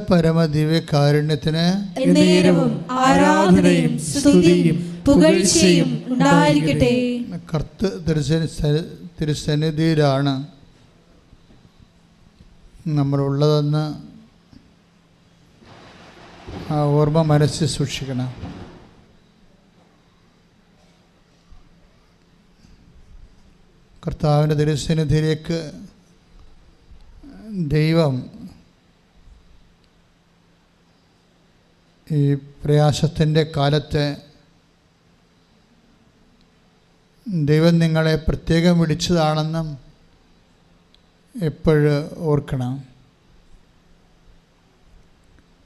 പരമദിവ്യകാരുണ്യത്തിന് ആരാധനയും സ്തുതിയും പുകഴ്ചയും ഉണ്ടായിരിക്കട്ടെ. കർത്തൃ തിരുസന്നിധിയിലാണ് നമ്മളുള്ളതെന്ന് ആ ഓർമ്മ മനസ്സിൽ സൂക്ഷിക്കണം. കർത്താവിൻ്റെ തിരുസന്നിധിയിലേക്ക് ദൈവം ഈ പ്രയാസത്തിൻ്റെ കാലത്ത് ദൈവം നിങ്ങളെ പ്രത്യേകം വിളിച്ചതാണെന്നും എപ്പോഴും ഓർക്കണം.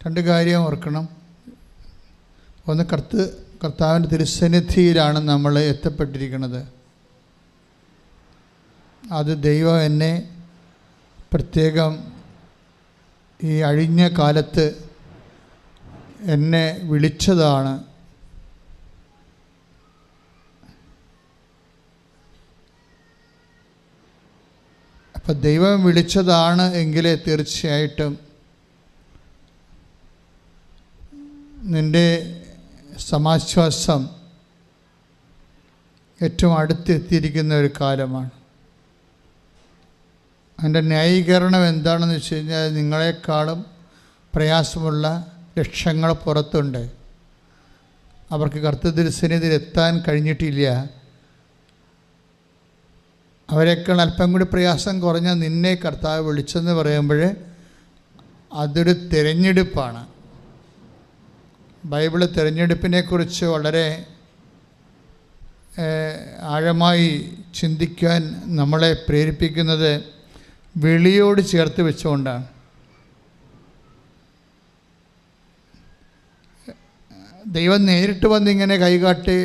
രണ്ട് കാര്യം ഓർക്കണം. ഒന്ന്, കർത്താവിൻ്റെ തിരുസന്നിധിയിലാണ് നമ്മൾ എത്തപ്പെട്ടിരിക്കുന്നത്. അത് ദൈവം എന്നെ പ്രത്യേകം ഈ അഴിഞ്ഞ കാലത്ത് എന്നെ വിളിച്ചതാണ്. അപ്പം ദൈവം വിളിച്ചതാണ് എങ്കിലേ തീർച്ചയായിട്ടും നിൻ്റെ സമാശ്വാസം ഏറ്റവും അടുത്തെത്തിയിരിക്കുന്ന ഒരു കാലമാണ്. അതിൻ്റെ ന്യായീകരണം എന്താണെന്ന് വെച്ച് കഴിഞ്ഞാൽ, നിങ്ങളെക്കാളും പ്രയാസമുള്ള ലക്ഷങ്ങൾ പുറത്തുണ്ട്. അവർക്ക് കർത്തൃസന്നിധിയിൽ എത്താൻ കഴിഞ്ഞിട്ടില്ല. അവരെക്കാൾ അല്പം കൂടി പ്രയാസം കുറഞ്ഞ നിന്നെ കർത്താവ് വിളിച്ചെന്ന് പറയുമ്പോൾ അതൊരു തിരഞ്ഞെടുപ്പാണ്. ബൈബിള് തിരഞ്ഞെടുപ്പിനെക്കുറിച്ച് വളരെ ആഴമായി ചിന്തിക്കാൻ നമ്മളെ പ്രേരിപ്പിക്കുന്നത് വിളിയോട് ചേർത്ത് വെച്ചുകൊണ്ടാണ്. ദൈവം നേരിട്ട് വന്നിങ്ങനെ കൈകാട്ടി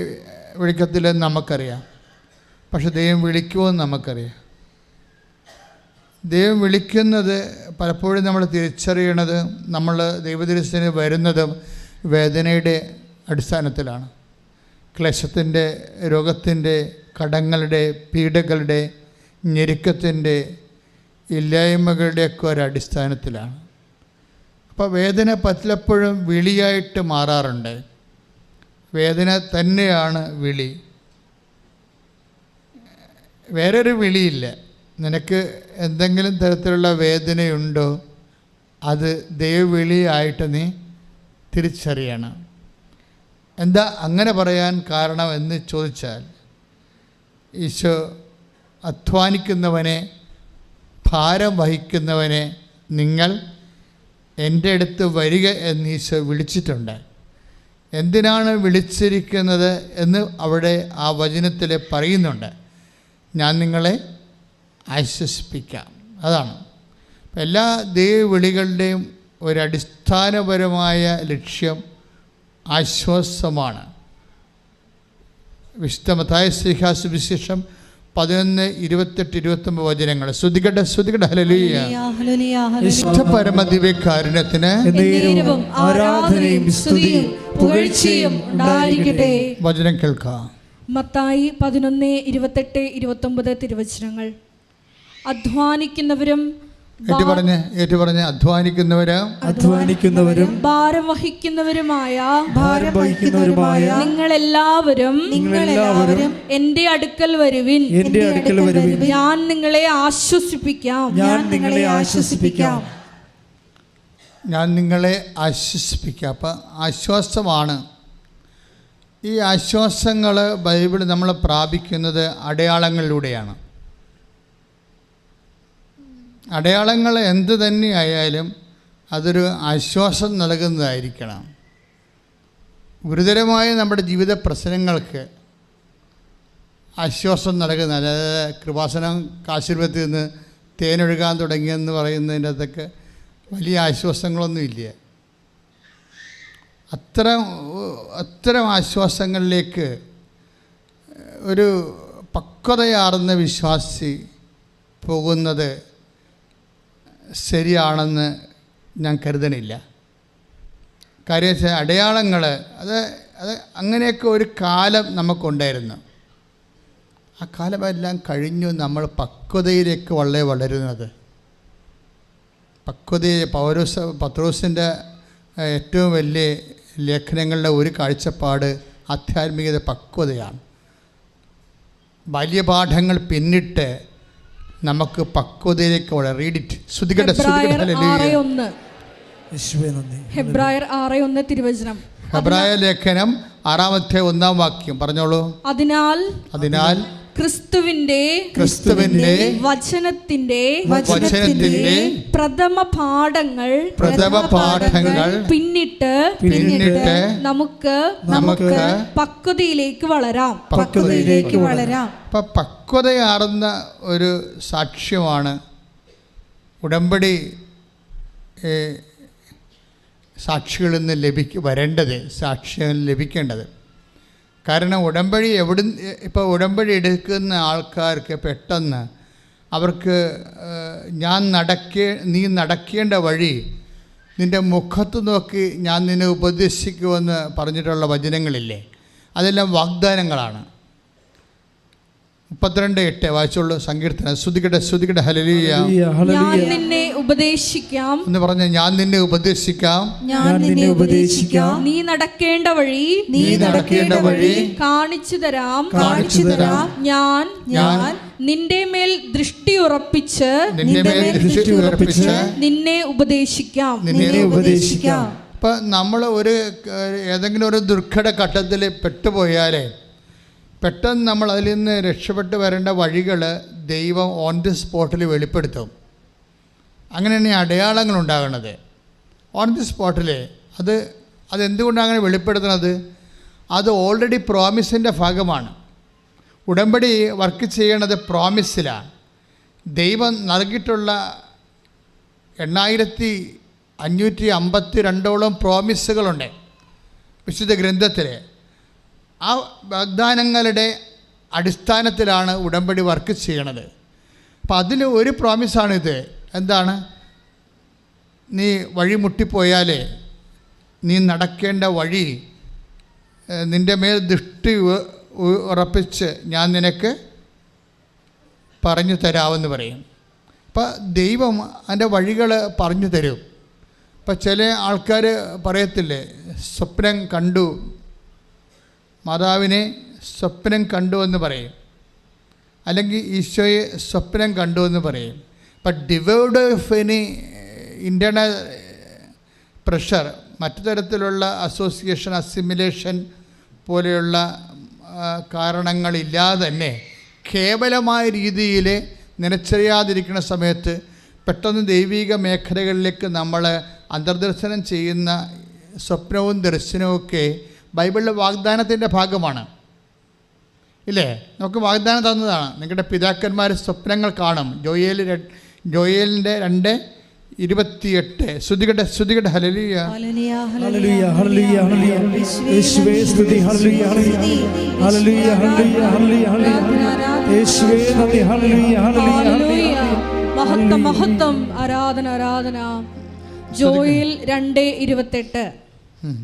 വിളിക്കത്തില്ലെന്ന് നമുക്കറിയാം. പക്ഷെ ദൈവം വിളിക്കുമെന്ന് നമുക്കറിയാം. ദൈവം വിളിക്കുന്നത് പലപ്പോഴും നമ്മൾ തിരിച്ചറിയണത് നമ്മൾ ദൈവതിരുസന്നിധിയിൽ വരുന്നതും വേദനയുടെ അടിസ്ഥാനത്തിലാണ്. ക്ലേശത്തിൻ്റെ, രോഗത്തിൻ്റെ, കടങ്ങളുടെ, പീഡകളുടെ, ഞെരുക്കത്തിൻ്റെ, ഇല്ലായ്മകളുടെയൊക്കെ ഒരടിസ്ഥാനത്തിലാണ്. അപ്പോൾ വേദന പലപ്പോഴും വിളിയായിട്ട് മാറാറുണ്ട്. വേദന തന്നെയാണ് വിളി. വേറൊരു വിളിയില്ല. നിനക്ക് എന്തെങ്കിലും തരത്തിലുള്ള വേദനയുണ്ടോ, അത് ദൈവവിളിയായിട്ട് നീ തിരിച്ചറിയണം. എന്താ അങ്ങനെ പറയാൻ കാരണം എന്ന് ചോദിച്ചാൽ, ഈശോ അധ്വാനിക്കുന്നവനെ, ഭാരം വഹിക്കുന്നവനെ നിങ്ങൾ എൻ്റെ അടുത്ത് വരിക എന്ന് ഈശോ വിളിച്ചിട്ടുണ്ട്. എന്തിനാണ് വിളിച്ചിരിക്കുന്നത് എന്ന് അവിടെ ആ വചനത്തിൽ പറയുന്നുണ്ട്. ഞാൻ നിങ്ങളെ ആശ്വസിപ്പിക്കാം. അതാണ് എല്ലാ ദൈവവിളികളുടെയും ഒരടിസ്ഥാനപരമായ ലക്ഷ്യം ആശ്വാസമാണ്. വിശുദ്ധ മത്തായി സുവിശേഷം 11:28-29 വചനങ്ങൾ. ശ്രുതികട ഹല്ലേലൂയ. വിശുദ്ധ പരമദിവ്യകാരുണ്യത്തിന് ആരാധനയും സ്തുതിയും പുകഴ്ചയും ഉണ്ടായിരിക്കട്ടെ. വചനം കേൾക്കാം. മത്തായി 11:28-29 തിരുവചനങ്ങൾ. അധ്വാനിക്കുന്നവരും അധ്വാനിക്കുന്നവരും ഭാരം വഹിക്കുന്നവരുമായ നിങ്ങളെല്ലാവരും എന്റെ അടുക്കൽ വരുവിൻ, ഞാൻ നിങ്ങളെ ആശ്വസിപ്പിക്കാം. അപ്പം ആശ്വാസമാണ്. ഈ ആശ്വാസങ്ങൾ ബൈബിൾ നമ്മൾ പ്രാപിക്കുന്നത് അടയാളങ്ങളിലൂടെയാണ്. അടയാളങ്ങൾ എന്ത് തന്നെയായാലും അതൊരു ആശ്വാസം നൽകുന്നതായിരിക്കണം. ഗുരുതരമായ നമ്മുടെ ജീവിത പ്രശ്നങ്ങൾക്ക് ആശ്വാസം നൽകുന്ന, അതായത് കൃപാസനം കാശിർവത്തിൽ നിന്ന് തേനൊഴുകാൻ തുടങ്ങിയെന്ന് പറയുന്നതിൻ്റെ അകത്തൊക്കെ വലിയ ആശ്വാസങ്ങളൊന്നുമില്ല. അത്തരം ആശ്വാസങ്ങളിലേക്ക് ഒരു പക്വതയാർന്ന വിശ്വാസി പോകുന്നത് ശരിയാണെന്ന് ഞാൻ കരുതണില്ല. കാര്യം വെച്ചാൽ അടയാളങ്ങൾ അത് അങ്ങനെയൊക്കെ ഒരു കാലം നമുക്കുണ്ടായിരുന്നു. ആ കാലമെല്ലാം കഴിഞ്ഞു. നമ്മൾ പക്വതയിലേക്ക് വളരുന്നത്. പക്വതയെ പത്രോസിൻ്റെ ഏറ്റവും വലിയ ലേഖനങ്ങളുടെ ഒരു കാഴ്ചപ്പാട് ആധ്യാത്മികത പക്വതയാണ്. ബാല്യപാഠങ്ങൾ പിന്നിട്ട് നമുക്ക് പക്വതയിലേക്ക് റീഡിറ്റ് ഹെബ്രായർ 6:1 തിരുവചനം. ഹെബ്രായ ലേഖനം 6:1 പറഞ്ഞോളൂ. അതിനാൽ ക്രിസ്തുവിന്റെ വചനത്തിന്റെ പ്രഥമ പാഠങ്ങൾ പിന്നിട്ട് നമുക്ക് പക്വതയിലേക്ക് വളരാം. അപ്പൊ പക്വതയാർന്ന ഒരു സാക്ഷ്യമാണ് ഉടമ്പടി സാക്ഷികളിൽ നിന്ന് വരേണ്ടത്, സാക്ഷ്യം ലഭിക്കേണ്ടത്. കാരണം ഉടമ്പടി ഇപ്പോൾ ഉടമ്പടി എടുക്കുന്ന ആൾക്കാർക്ക് പെട്ടെന്ന് അവർക്ക് നീ നടക്കേണ്ട വഴി നിൻ്റെ മുഖത്ത് നോക്കി ഞാൻ നിന്നെ ഉപദേശിക്കുമെന്ന് പറഞ്ഞിട്ടുള്ള വചനങ്ങളില്ലേ, അതെല്ലാം വാഗ്ദാനങ്ങളാണ്. 32:8 വായിച്ചോളൂ. സങ്കീർത്തനം. സ്തുതിക്കട്ടെ ഹല്ലേലൂയ. ഞാൻ നിന്നെ ഉപദേശിക്കാം എന്ന് പറഞ്ഞ ഞാൻ നിന്നെ ഉപദേശിക്കാം, നീ നടക്കേണ്ട വഴി കാണിച്ചു തരാം, ഞാൻ നിന്റെ മേൽ ദൃഷ്ടി ഉറപ്പിച്ച് നിന്നെ ഉപദേശിക്കാം. ഇപ്പം നമ്മൾ ഏതെങ്കിലും ഒരു ദുർഘട ഘട്ടത്തിൽ പെട്ടുപോയാലേ പെട്ടെന്ന് നമ്മൾ അതിൽ നിന്ന് രക്ഷപ്പെട്ട് വരേണ്ട വഴികൾ ദൈവം ഓൺ ദി സ്പോട്ടിൽ വെളിപ്പെടുത്തും. അങ്ങനെയാണ് ഈ അടയാളങ്ങൾ ഉണ്ടാകുന്നത് ഓൺ ദി സ്പോട്ടിൽ. അതെന്തുകൊണ്ടാണ് അങ്ങനെ വെളിപ്പെടുത്തുന്നത്? അത് ഓൾറെഡി പ്രോമിസിൻ്റെ ഭാഗമാണ്. ഉടമ്പടി വർക്ക് ചെയ്യണത് പ്രോമിസിലാണ്. ദൈവം നൽകിയിട്ടുള്ള 8552 പ്രോമിസുകളുണ്ട് വിശുദ്ധ ഗ്രന്ഥത്തിൽ. ആ വാഗ്ദാനങ്ങളുടെ അടിസ്ഥാനത്തിലാണ് ഉടമ്പടി വർക്ക് ചെയ്യണത്. അപ്പം അതിൽ ഒരു പ്രോമിസാണിത്. എന്താണ്? നീ വഴി മുട്ടിപ്പോയാലേ നീ നടക്കേണ്ട വഴി നിൻ്റെ മേൽ ദൃഷ്ടി ഉറപ്പിച്ച് ഞാൻ നിനക്ക് പറഞ്ഞു തരാമെന്ന് പറയും. അപ്പം ദൈവം അതിൻ്റെ വഴികൾ പറഞ്ഞു തരും. ഇപ്പം ചില ആൾക്കാർ പറയത്തില്ലേ, സ്വപ്നം കണ്ടു, മാതാവിനെ സ്വപ്നം കണ്ടു എന്ന് പറയും, അല്ലെങ്കിൽ ഈശോയെ സ്വപ്നം കണ്ടു എന്ന് പറയും. But divide of any internal pressure, മറ്റു തരത്തിലുള്ള അസോസിയേഷൻ, അസിമിലേഷൻ പോലെയുള്ള കാരണങ്ങളില്ലാതെ തന്നെ കേവലമായ രീതിയിൽ നിലച്ചറിയാതിരിക്കുന്ന സമയത്ത് പെട്ടെന്ന് ദൈവിക മേഖലകളിലേക്ക് നമ്മൾ അന്തർദർശനം ചെയ്യുന്ന സ്വപ്നവും ദർശനവുമൊക്കെ ബൈബിളിലെ വാഗ്ദാനത്തിൻ്റെ ഭാഗമാണ്. ഇല്ലേ? നമുക്ക് വാഗ്ദാനം തന്നതാണ്. നിങ്ങളുടെ പിതാക്കന്മാർ സ്വപ്നങ്ങൾ കാണും. ജോയേലിൻ്റെ 2:28. സ്തുതിക്കട്ടെ ഹല്ലേലൂയ. മഹത്വം, ആരാധന. ജോയേൽ 2:28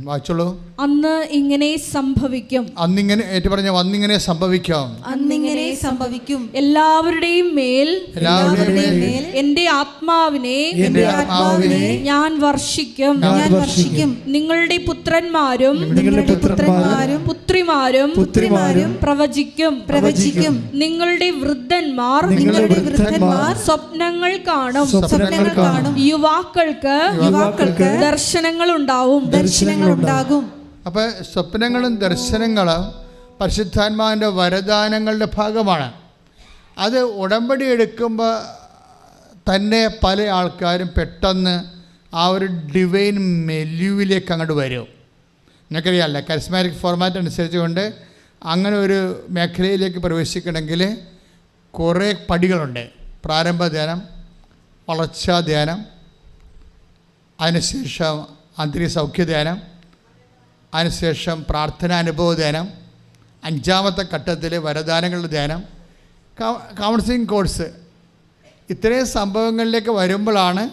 വായിച്ചോളൂ. അന്ന് ഇങ്ങനെ സംഭവിക്കും. അന്നിങ്ങനെ സംഭവിക്കും. എല്ലാവരുടെയും മേൽ എന്റെ ആത്മാവിനെ ഞാൻ വർഷിക്കും. നിങ്ങളുടെ പുത്രന്മാരും പുത്രിമാരും പ്രവചിക്കും. നിങ്ങളുടെ വൃദ്ധന്മാർ സ്വപ്നങ്ങൾ കാണും. യുവാക്കൾക്ക് ദർശനങ്ങൾ ഉണ്ടാവും. അപ്പോൾ സ്വപ്നങ്ങളും ദർശനങ്ങളും പരിശുദ്ധാത്മാവിൻ്റെ വരദാനങ്ങളുടെ ഭാഗമാണ്. അത് ഉടമ്പടി എടുക്കുമ്പോൾ തന്നെ പല ആൾക്കാരും പെട്ടെന്ന് ആ ഒരു ഡിവൈൻ മെല്യൂവിലേക്ക് അങ്ങോട്ട് വരും. നിങ്ങൾക്കറിയാമല്ലോ, കരിസ്മാറ്റിക് ഫോർമാറ്റ് അനുസരിച്ച് കൊണ്ട് അങ്ങനെ ഒരു മേഖലയിലേക്ക് പ്രവേശിക്കണമെങ്കിൽ കുറേ പടികളുണ്ട്. പ്രാരംഭ ധ്യാനം, വളർച്ചാ ധ്യാനം, അതിനുശേഷം ആന്തരിക സൗഖ്യധ്യാനം, അതിനുശേഷം പ്രാർത്ഥനാനുഭവ ധ്യാനം, 5ാമത്തെ ഘട്ടത്തിൽ വരദാനങ്ങളുടെ ധ്യാനം, കൗൺസിലിംഗ് കോഴ്സ്. ഇത്രയും സംഭവങ്ങളിലേക്ക് വരുമ്പോഴാണ്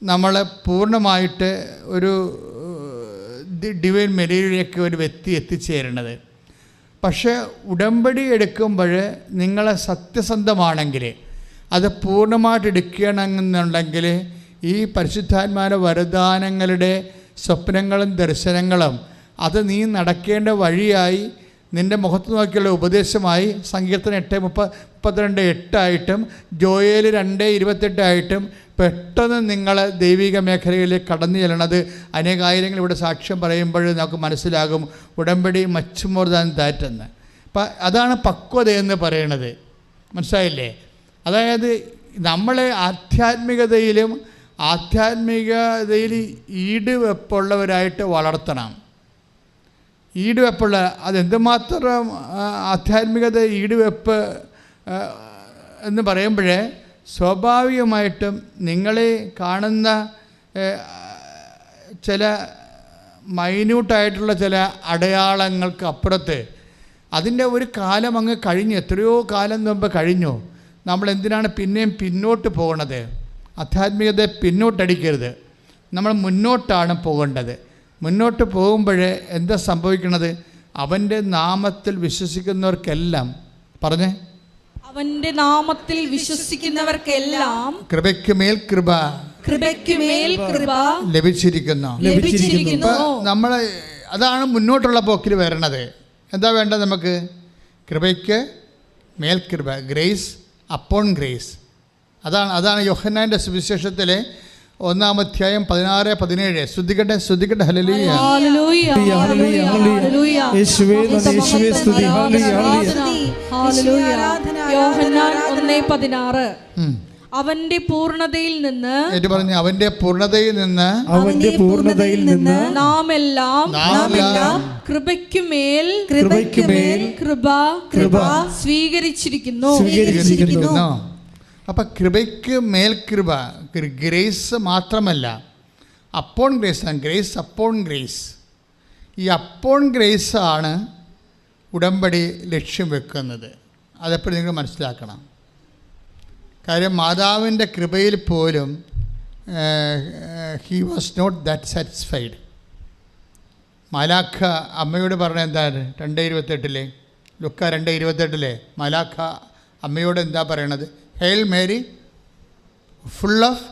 നമ്മൾ പൂർണ്ണമായിട്ട് ഒരു ഡിവൈൻ മെരീഡിലേക്ക് ഒരു വ്യക്തി എത്തിച്ചേരുന്നത്. പക്ഷേ ഉടമ്പടി എടുക്കുമ്പോൾ നിങ്ങൾ സത്യസന്ധമാണെങ്കിൽ, അത് പൂർണ്ണമായിട്ട് എടുക്കണമെന്നുണ്ടെങ്കിൽ ഈ പരിശുദ്ധാത്മാവിൻ്റെ വരദാനങ്ങളുടെ സ്വപ്നങ്ങളും ദർശനങ്ങളും അത് നീ നടക്കേണ്ട വഴിയായി നിൻ്റെ മുഖത്ത് നോക്കിയുള്ള ഉപദേശമായി സങ്കീർത്തനം 8:32 ജോയേൽ 2:28 പെട്ടെന്ന് നിങ്ങൾ ദൈവിക മേഖലയിലേക്ക് കടന്നു ചെല്ലണത് അനേകായിരങ്ങൾ ഇവിടെ സാക്ഷ്യം പറയുമ്പോൾ നമുക്ക് മനസ്സിലാകും ഉടമ്പടി മച്ച് മോർ ദാൻ ദാറ്റ് എന്ന്. അപ്പം അതാണ് പക്വത എന്ന് പറയണത്. മനസ്സിലായില്ലേ? അതായത് നമ്മളെ ആധ്യാത്മികതയിൽ ഈടുവെപ്പുള്ളവരായിട്ട് വളർത്തണം. ഈടുവെപ്പുള്ള അതെന്തുമാത്രം ആധ്യാത്മികത ഈടുവെപ്പ് എന്ന് പറയുമ്പോഴേ സ്വാഭാവികമായിട്ടും നിങ്ങളെ കാണുന്ന ചില മൈന്യൂട്ടായിട്ടുള്ള ചില അടയാളങ്ങൾക്ക് അപ്പുറത്ത് അതിൻ്റെ ഒരു കാലം അങ്ങ് കഴിഞ്ഞു, എത്രയോ കാലം മുമ്പ് കഴിഞ്ഞു. നമ്മൾ എന്തിനാണ് പിന്നെയും പിന്നോട്ട് പോകണത്? ആധ്യാത്മികത പിന്നോട്ടടിക്കരുത്, നമ്മൾ മുന്നോട്ടാണ് പോകേണ്ടത്. മുന്നോട്ട് പോകുമ്പോഴേ എന്താ സംഭവിക്കണത്? അവൻ്റെ നാമത്തിൽ വിശ്വസിക്കുന്നവർക്കെല്ലാം പറഞ്ഞേ, അവന്റെ നാമത്തിൽ വിശ്വസിക്കുന്നവർക്കെല്ലാം കൃപയ്ക്ക് മേൽ കൃപ ലഭിച്ചിരിക്കുന്നു. നമ്മൾ അതാണ് മുന്നോട്ടുള്ള പോക്കിൽ വരണത്. എന്താ വേണ്ടത് നമുക്ക്? കൃപയ്ക്ക് മേൽ കൃപ, ഗ്രേസ് അപ്പോൺ ഗ്രേസ്. അതാണ് യോഹന്നാൻ്റെ സുവിശേഷത്തിലെ 1:16-17. ശ്രദ്ധിക്കട്ടെ. ഹല്ലേലൂയ. യോഹന്നാൻ 1:16. അവന്റെ പൂർണ്ണതയിൽ നിന്ന് അവന്റെ പൂർണ്ണതയിൽ നിന്ന് നാം എല്ലാം കൃപയ്ക്കുമേൽ കൃപ സ്വീകരിച്ചിരിക്കുന്നു. അപ്പം കൃപയ്ക്ക് മേൽ കൃപ, ഗ്രേസ് മാത്രമല്ല, അപ്പോൺ ഗ്രേസ് ആണ്. Grace upon grace. ഈ അപ്പോൺ ഗ്രേസ് ആണ് ഉടമ്പടി ലക്ഷ്യം വെക്കുന്നത്. അതെപ്പോഴും നിങ്ങൾ മനസ്സിലാക്കണം. കാര്യം മാതാവിൻ്റെ കൃപയിൽ പോലും he was not that satisfied. മാലാഖ അമ്മയോട് പറഞ്ഞ എന്താണ്? 2:28 ലുക്ക 2:28 മാലാഖ അമ്മയോട് എന്താ പറയണത്? Hail Mary full of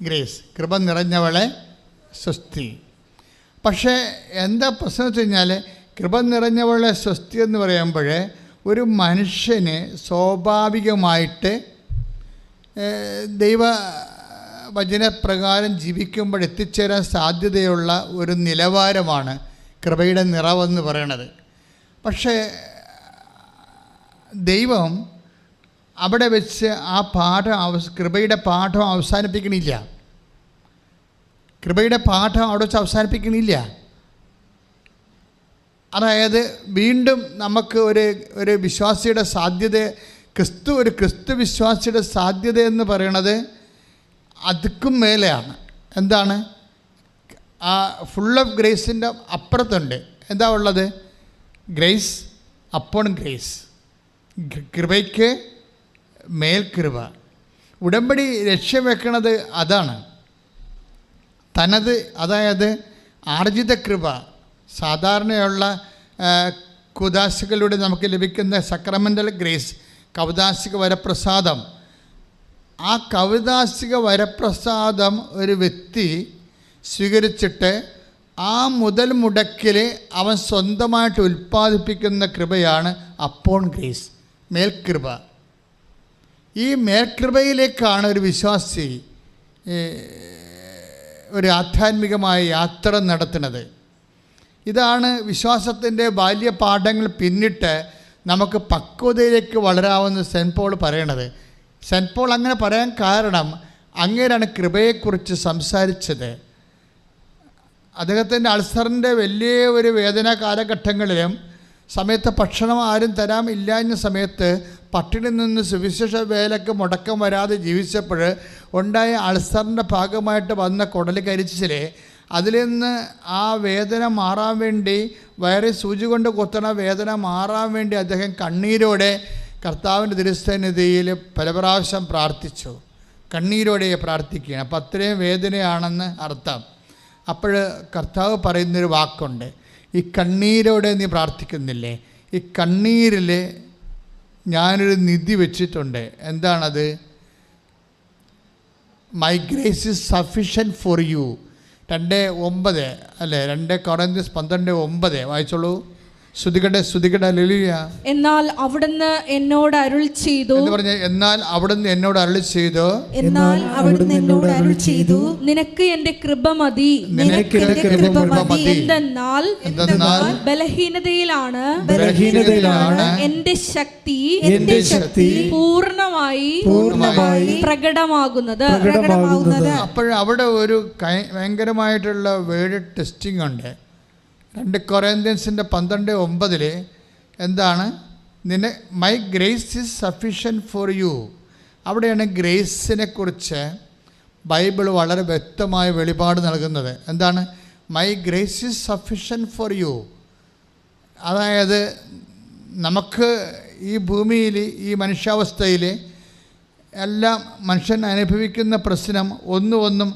grace, കൃപ നിറഞ്ഞവളെ സ്വസ്തി. പക്ഷേ എന്താ പ്രശ്നം വെച്ച് കഴിഞ്ഞാൽ, കൃപ നിറഞ്ഞവളെ സ്വസ്തി എന്ന് പറയുമ്പോൾ ഒരു മനുഷ്യന് സ്വാഭാവികമായിട്ട് ദൈവ വചനപ്രകാരം ജീവിക്കുമ്പോൾ എത്തിച്ചേരാൻ സാധ്യതയുള്ള ഒരു നിലവാരമാണ് കൃപയുടെ നിറവെന്ന് പറയണത്. പക്ഷേ ദൈവം അവിടെ വെച്ച് ആ കൃപയുടെ പാഠം അവസാനിപ്പിക്കണില്ല. അവിടെ വെച്ച് അവസാനിപ്പിക്കണില്ല. അതായത് വീണ്ടും നമുക്ക് ഒരു വിശ്വാസിയുടെ സാധ്യത, ക്രിസ്തു വിശ്വാസിയുടെ സാധ്യത എന്ന് പറയണത് അതുക്കും മേലെയാണ്. എന്താണ്? ആ ഫുൾ ഓഫ് ഗ്രേസിൻ്റെ അപ്പുറത്തുണ്ട്. എന്താ ഉള്ളത്? ഗ്രേസ് അപ്പോൺ ഗ്രേസ്, കൃപയ്ക്ക് മേൽ കൃപ. ഉടമ്പടി ലക്ഷ്യം വെക്കണത് അതാണ്. അതായത് ആർജിത കൃപ, സാധാരണയുള്ള കുദാശികളിലൂടെ നമുക്ക് ലഭിക്കുന്ന സക്രമെൻ്റൽ ഗ്രേസ്, കൗദാശിക വരപ്രസാദം. ആ കൗദാശിക വരപ്രസാദം ഒരു വ്യക്തി സ്വീകരിച്ചിട്ട് ആ മുതൽ മുടക്കിൽ അവൻ സ്വന്തമായിട്ട് ഉൽപ്പാദിപ്പിക്കുന്ന കൃപയാണ് അപ്പോൺ ഗ്രേസ്, മേൽകൃപ. ഈ മേൽകൃപയിലേക്കാണ് ഒരു വിശ്വാസി ഒരു ആധ്യാത്മികമായ യാത്ര നടത്തുന്നത്. ഇതാണ് വിശ്വാസത്തിൻ്റെ ബാല്യപാഠങ്ങൾ പിന്നിട്ട് നമുക്ക് പക്വതയിലേക്ക് വളരാവുന്ന സെൻറ്റ് പോൾ പറയണത്. സെൻറ്റ് പോൾ അങ്ങനെ പറയാൻ കാരണം അങ്ങേരാണ് കൃപയെക്കുറിച്ച് സംസാരിച്ചത്. അദ്ദേഹത്തിൻ്റെ അൾസറിൻ്റെ വലിയ ഒരു വേദന കാലഘട്ടങ്ങളിലും സമയത്ത് ഭക്ഷണം ആരും തരാൻ ഇല്ലാഞ്ഞ സമയത്ത് പട്ടിണി നിന്ന് സുവിശേഷ വേലയ്ക്ക് മുടക്കം വരാതെ ജീവിച്ചപ്പോൾ ഉണ്ടായ അൾസറിൻ്റെ ഭാഗമായിട്ട് വന്ന കുടൽ കരിച്ചിൽ, അതിൽ നിന്ന് ആ വേദന മാറാൻ വേണ്ടി, വയറിൽ സൂചി കൊണ്ട് കുത്തണ വേദന മാറാൻ വേണ്ടി അദ്ദേഹം കണ്ണീരോടെ കർത്താവിൻ്റെ തിരുസന്നിധിയിൽ പല പ്രാവശ്യം പ്രാർത്ഥിച്ചു. കണ്ണീരോടെ പ്രാർത്ഥിക്കുകയാണ്. അപ്പം അത്രയും വേദനയാണെന്ന് അർത്ഥം. അപ്പോൾ കർത്താവ് പറയുന്നൊരു വാക്കുണ്ട്, ഈ കണ്ണീരോടെ നീ പ്രാർത്ഥിക്കുന്നില്ലേ, ഈ കണ്ണീരിൽ ഞാനൊരു നിധി വെച്ചിട്ടുണ്ട്. എന്താണത്? My grace is sufficient for you. 2:9 അല്ലേ, 2 കൊറിന്ത്യൻസ് 12:9 വായിച്ചോളൂ. ശ്രുതികട ഹല്ലേലൂയ. എന്നാൽ അവിടുന്ന് എന്നോട് അരുൾ ചെയ്തു എന്ന് പറഞ്ഞ എന്നാൽ അവിടുന്ന് എന്നോട് അരുൾ ചെയ്തു, എന്നാൽ അവിടുന്ന് എന്നോട് അരുൾ ചെയ്തു, നിനക്ക് എന്റെ കൃപ മതി. നിനക്ക് എന്റെ കൃപ മതി. എന്തെന്നാൽ ബലഹീനതയിലാണ് എന്റെ ശക്തി പൂർണ്ണമായി പ്രകടമാകുന്നത്. അപ്പോഴവിടെ ഒരു ഭയങ്കരമായിട്ടുള്ള വേർഡ് ടെസ്റ്റിംഗ് ഉണ്ട്. 2 കൊറിന്ത്യൻസിൻ്റെ 12:9 എന്താണ്? My grace is sufficient for you. അവിടെയാണ് ഗ്രേസിനെ കുറിച്ച് ബൈബിൾ വളരെ വ്യക്തമായ വെളിപാട് നൽകുന്നത്. എന്താണ്? My grace is sufficient for you. അതായത് നമുക്ക് ഈ ഭൂമിയിൽ, ഈ മനുഷ്യാവസ്ഥയിൽ എല്ലാം മനുഷ്യൻ അനുഭവിക്കുന്ന പ്രശ്നം ഒന്നും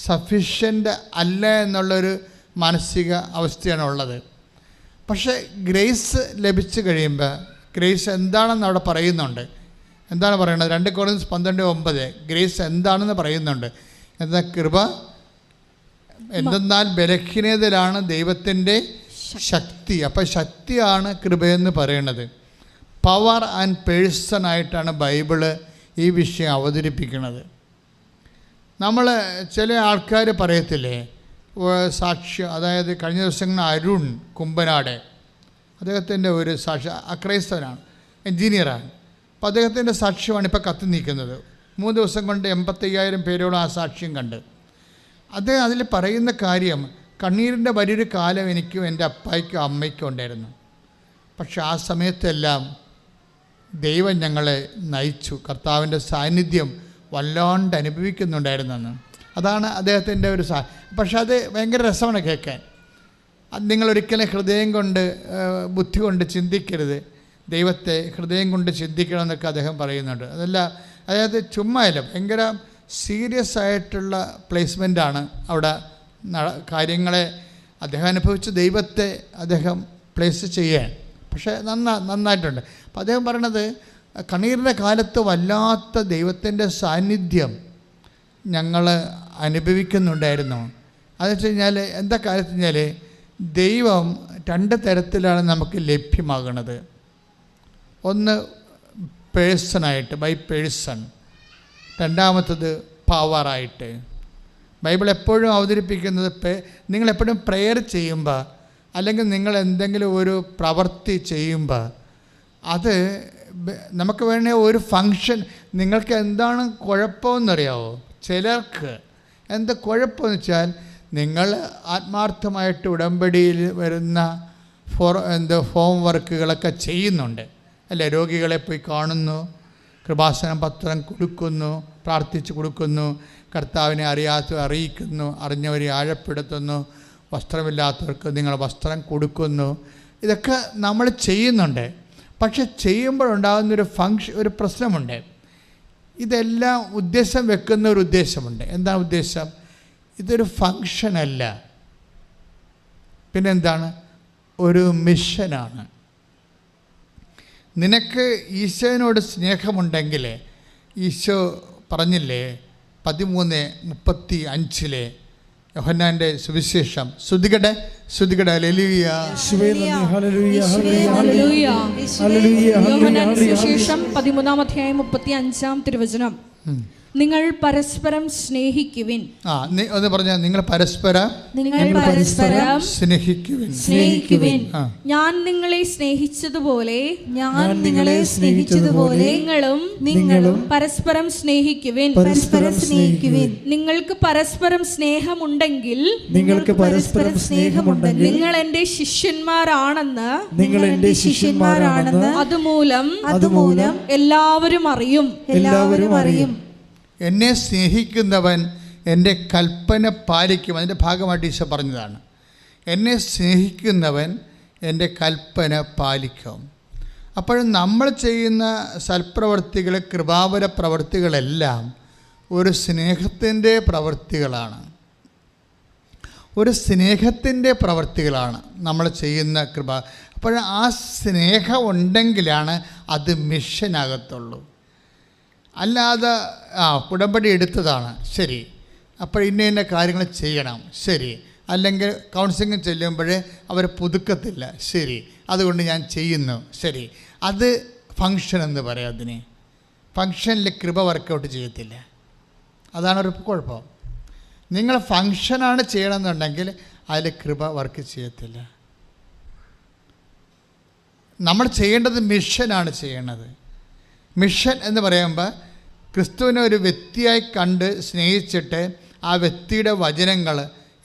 സഫിഷ്യൻ്റ് അല്ല എന്നുള്ളൊരു മാനസിക അവസ്ഥയാണ് ഉള്ളത്. പക്ഷേ ഗ്രേസ് ലഭിച്ചു കഴിയുമ്പോൾ ഗ്രേസ് എന്താണെന്ന് അവിടെ പറയുന്നുണ്ട്. എന്താണ് പറയുന്നത്? 2 കൊറിന്ത്യൻസ് 12:9 ഗ്രേസ് എന്താണെന്ന് പറയുന്നുണ്ട്. എന്താ? കൃപ എന്തെന്നാൽ ബലഹീനതയിലാണ് ദൈവത്തിൻ്റെ ശക്തി. അപ്പോൾ ശക്തിയാണ് കൃപയെന്ന് പറയുന്നത്. പവർ ആൻഡ് പേഴ്സൺ ആയിട്ടാണ് ബൈബിള് ഈ വിഷയം അവതരിപ്പിക്കുന്നത്. നമ്മൾ ചില ആൾക്കാർ പറയത്തില്ലേ സാക്ഷ്യം, അതായത് കഴിഞ്ഞ ദിവസങ്ങളിൽ അരുൺ കുമ്പനാട്, അദ്ദേഹത്തിൻ്റെ ഒരു സാക്ഷ്യം, അക്രൈസ്തവനാണ്, എൻജിനീയറാണ്. അപ്പോൾ അദ്ദേഹത്തിൻ്റെ സാക്ഷ്യമാണ് ഇപ്പോൾ കത്തി നിൽക്കുന്നത്. 3 ദിവസം കൊണ്ട് 85,000 പേരോളം ആ സാക്ഷ്യം കണ്ട്. അദ്ദേഹം അതിൽ പറയുന്ന കാര്യം, കണ്ണീരിൻ്റെ വലിയൊരു കാലം എനിക്കും എൻ്റെ അപ്പായ്ക്കും അമ്മയ്ക്കും ഉണ്ടായിരുന്നു. പക്ഷെ ആ സമയത്തെല്ലാം ദൈവം ഞങ്ങളെ നയിച്ചു. കർത്താവിൻ്റെ സാന്നിധ്യം വല്ലാണ്ട് അനുഭവിക്കുന്നുണ്ടായിരുന്നെന്ന്. അതാണ് അദ്ദേഹത്തിൻ്റെ ഒരു പക്ഷെ അത് ഭയങ്കര രസമാണ് കേൾക്കാൻ. അത് നിങ്ങളൊരിക്കലും ഹൃദയം കൊണ്ട് ബുദ്ധി കൊണ്ട് ചിന്തിക്കരുത്, ദൈവത്തെ ഹൃദയം കൊണ്ട് ചിന്തിക്കണം എന്നൊക്കെ അദ്ദേഹം പറയുന്നുണ്ട്. അതല്ല, അതായത് ചുമ്മായില്ല, ഭയങ്കര സീരിയസ് ആയിട്ടുള്ള പ്ലേസ്മെൻ്റാണ് അവിടെ. കാര്യങ്ങളെ അദ്ദേഹം അനുഭവിച്ച് ദൈവത്തെ അദ്ദേഹം പ്ലേസ് ചെയ്യാൻ. പക്ഷേ നന്നായിട്ടുണ്ട്. അപ്പോൾ അദ്ദേഹം പറയണത്, കണ്ണീരിൻ്റെ കാലത്ത് വല്ലാത്ത ദൈവത്തിൻ്റെ സാന്നിധ്യം ഞങ്ങൾ അനുഭവിക്കുന്നുണ്ടായിരുന്നു. അതെന്ന് വെച്ച് കഴിഞ്ഞാൽ എന്താ കാലത്ത് കഴിഞ്ഞാൽ ദൈവം 2 തരത്തിലാണ് നമുക്ക് ലഭ്യമാകുന്നത്. ഒന്ന് പേഴ്സണായിട്ട്, ബൈ പേഴ്സൺ. രണ്ടാമത്തത് പവറായിട്ട്. ബൈബിൾ എപ്പോഴും അവതരിപ്പിക്കുന്നത്, നിങ്ങളെപ്പോഴും പ്രെയർ ചെയ്യുമ്പോൾ അല്ലെങ്കിൽ നിങ്ങൾ എന്തെങ്കിലും ഒരു പ്രവൃത്തി ചെയ്യുമ്പോൾ അത് നമുക്ക് വേണേ ഒരു ഫങ്ഷൻ, നിങ്ങൾക്ക് എന്താണ് കുഴപ്പമെന്നറിയാവോ? ചിലർക്ക് എന്താ കുഴപ്പമെന്ന് വെച്ചാൽ, നിങ്ങൾ ആത്മാർത്ഥമായിട്ട് ഉടമ്പടിയിൽ വരുന്ന ഹോം വർക്കുകളൊക്കെ ചെയ്യുന്നുണ്ട് അല്ലേ? രോഗികളെ പോയി കാണുന്നു, കൃപാസന പത്രം കൊടുക്കുന്നു, പ്രാർത്ഥിച്ച് കൊടുക്കുന്നു, കർത്താവിനെ അറിയിക്കുന്നു, അറിഞ്ഞവരെ ആഴപ്പെടുത്തുന്നു, വസ്ത്രമില്ലാത്തവർക്ക് നിങ്ങൾ വസ്ത്രം കൊടുക്കുന്നു. ഇതൊക്കെ നമ്മൾ ചെയ്യുന്നുണ്ട്. പക്ഷെ ചെയ്യുമ്പോഴുണ്ടാകുന്നൊരു ഒരു പ്രശ്നമുണ്ട്. ഇതെല്ലാം ഉദ്ദേശം വെക്കുന്ന ഒരു ഉദ്ദേശമുണ്ട്. എന്താണ് ഉദ്ദേശം? ഇതൊരു ഫങ്ഷനല്ല, പിന്നെന്താണ്? ഒരു മിഷനാണ്. നിനക്ക് ഈശോയോട് സ്നേഹമുണ്ടെങ്കിൽ, ഈശോ പറഞ്ഞില്ലേ 13:35 യോഹന്നാൻ്റെ സുവിശേഷം, ശ്രുതികടെ ഹല്ലേലൂയ. യോഹന്നാന്റെ സുവിശേഷം 13:35 നിങ്ങൾ പരസ്പരം സ്നേഹിക്കുവിൻ. ഒന്ന് പറഞ്ഞ, നിങ്ങൾ പരസ്പരം സ്നേഹിക്കുവിൻ. ഞാൻ നിങ്ങളെ സ്നേഹിച്ചതുപോലെ നിങ്ങളും പരസ്പരം സ്നേഹിക്കുവിൻ. നിങ്ങൾക്ക് പരസ്പരം സ്നേഹമുണ്ടെങ്കിൽ നിങ്ങൾ എന്റെ ശിഷ്യന്മാരാണെന്ന് അതുമൂലം എല്ലാവരും അറിയും. എന്നെ സ്നേഹിക്കുന്നവൻ എൻ്റെ കൽപ്പന പാലിക്കും. അതിൻ്റെ ഭാഗമായിട്ട് ഈശോ പറഞ്ഞതാണ്, എന്നെ സ്നേഹിക്കുന്നവൻ എൻ്റെ കൽപ്പന പാലിക്കും. അപ്പോൾ നമ്മൾ ചെയ്യുന്ന സൽപ്രവർത്തികൾ, കൃപാവര പ്രവർത്തികളെല്ലാം ഒരു സ്നേഹത്തിൻ്റെ പ്രവർത്തികളാണ്. നമ്മൾ ചെയ്യുന്ന കൃപ. അപ്പോൾ ആ സ്നേഹം ഉണ്ടെങ്കിലാണ് അത് മിഷനാകത്തുള്ളൂ. അല്ലാതെ ഉടമ്പടി എടുത്തതാണ്, ശരി, അപ്പോൾ ഇന്ന കാര്യങ്ങൾ ചെയ്യണം, ശരി, അല്ലെങ്കിൽ കൗൺസിലിംഗ് ചെല്ലുമ്പോൾ അവർ പുതുക്കത്തില്ല, ശരി, അതുകൊണ്ട് ഞാൻ ചെയ്യുന്നു, ശരി, അത് ഫങ്ഷൻ എന്ന് പറയാം. അതിന് ഫങ്ഷനിൽ കൃപ വർക്കൗട്ട് ചെയ്യത്തില്ല. അതാണ് ഒരു കുഴപ്പം. നിങ്ങൾ ഫങ്ഷനാണ് ചെയ്യണമെന്നുണ്ടെങ്കിൽ അതിൽ കൃപ വർക്ക് ചെയ്യത്തില്ല. നമ്മൾ ചെയ്യേണ്ടത് മിഷനാണ് ചെയ്യേണ്ടത്. മിഷൻ എന്ന് പറയുമ്പോൾ ക്രിസ്തുവിനെ ഒരു വ്യക്തിയായി കണ്ട് സ്നേഹിച്ചിട്ട് ആ വ്യക്തിയുടെ വചനങ്ങൾ,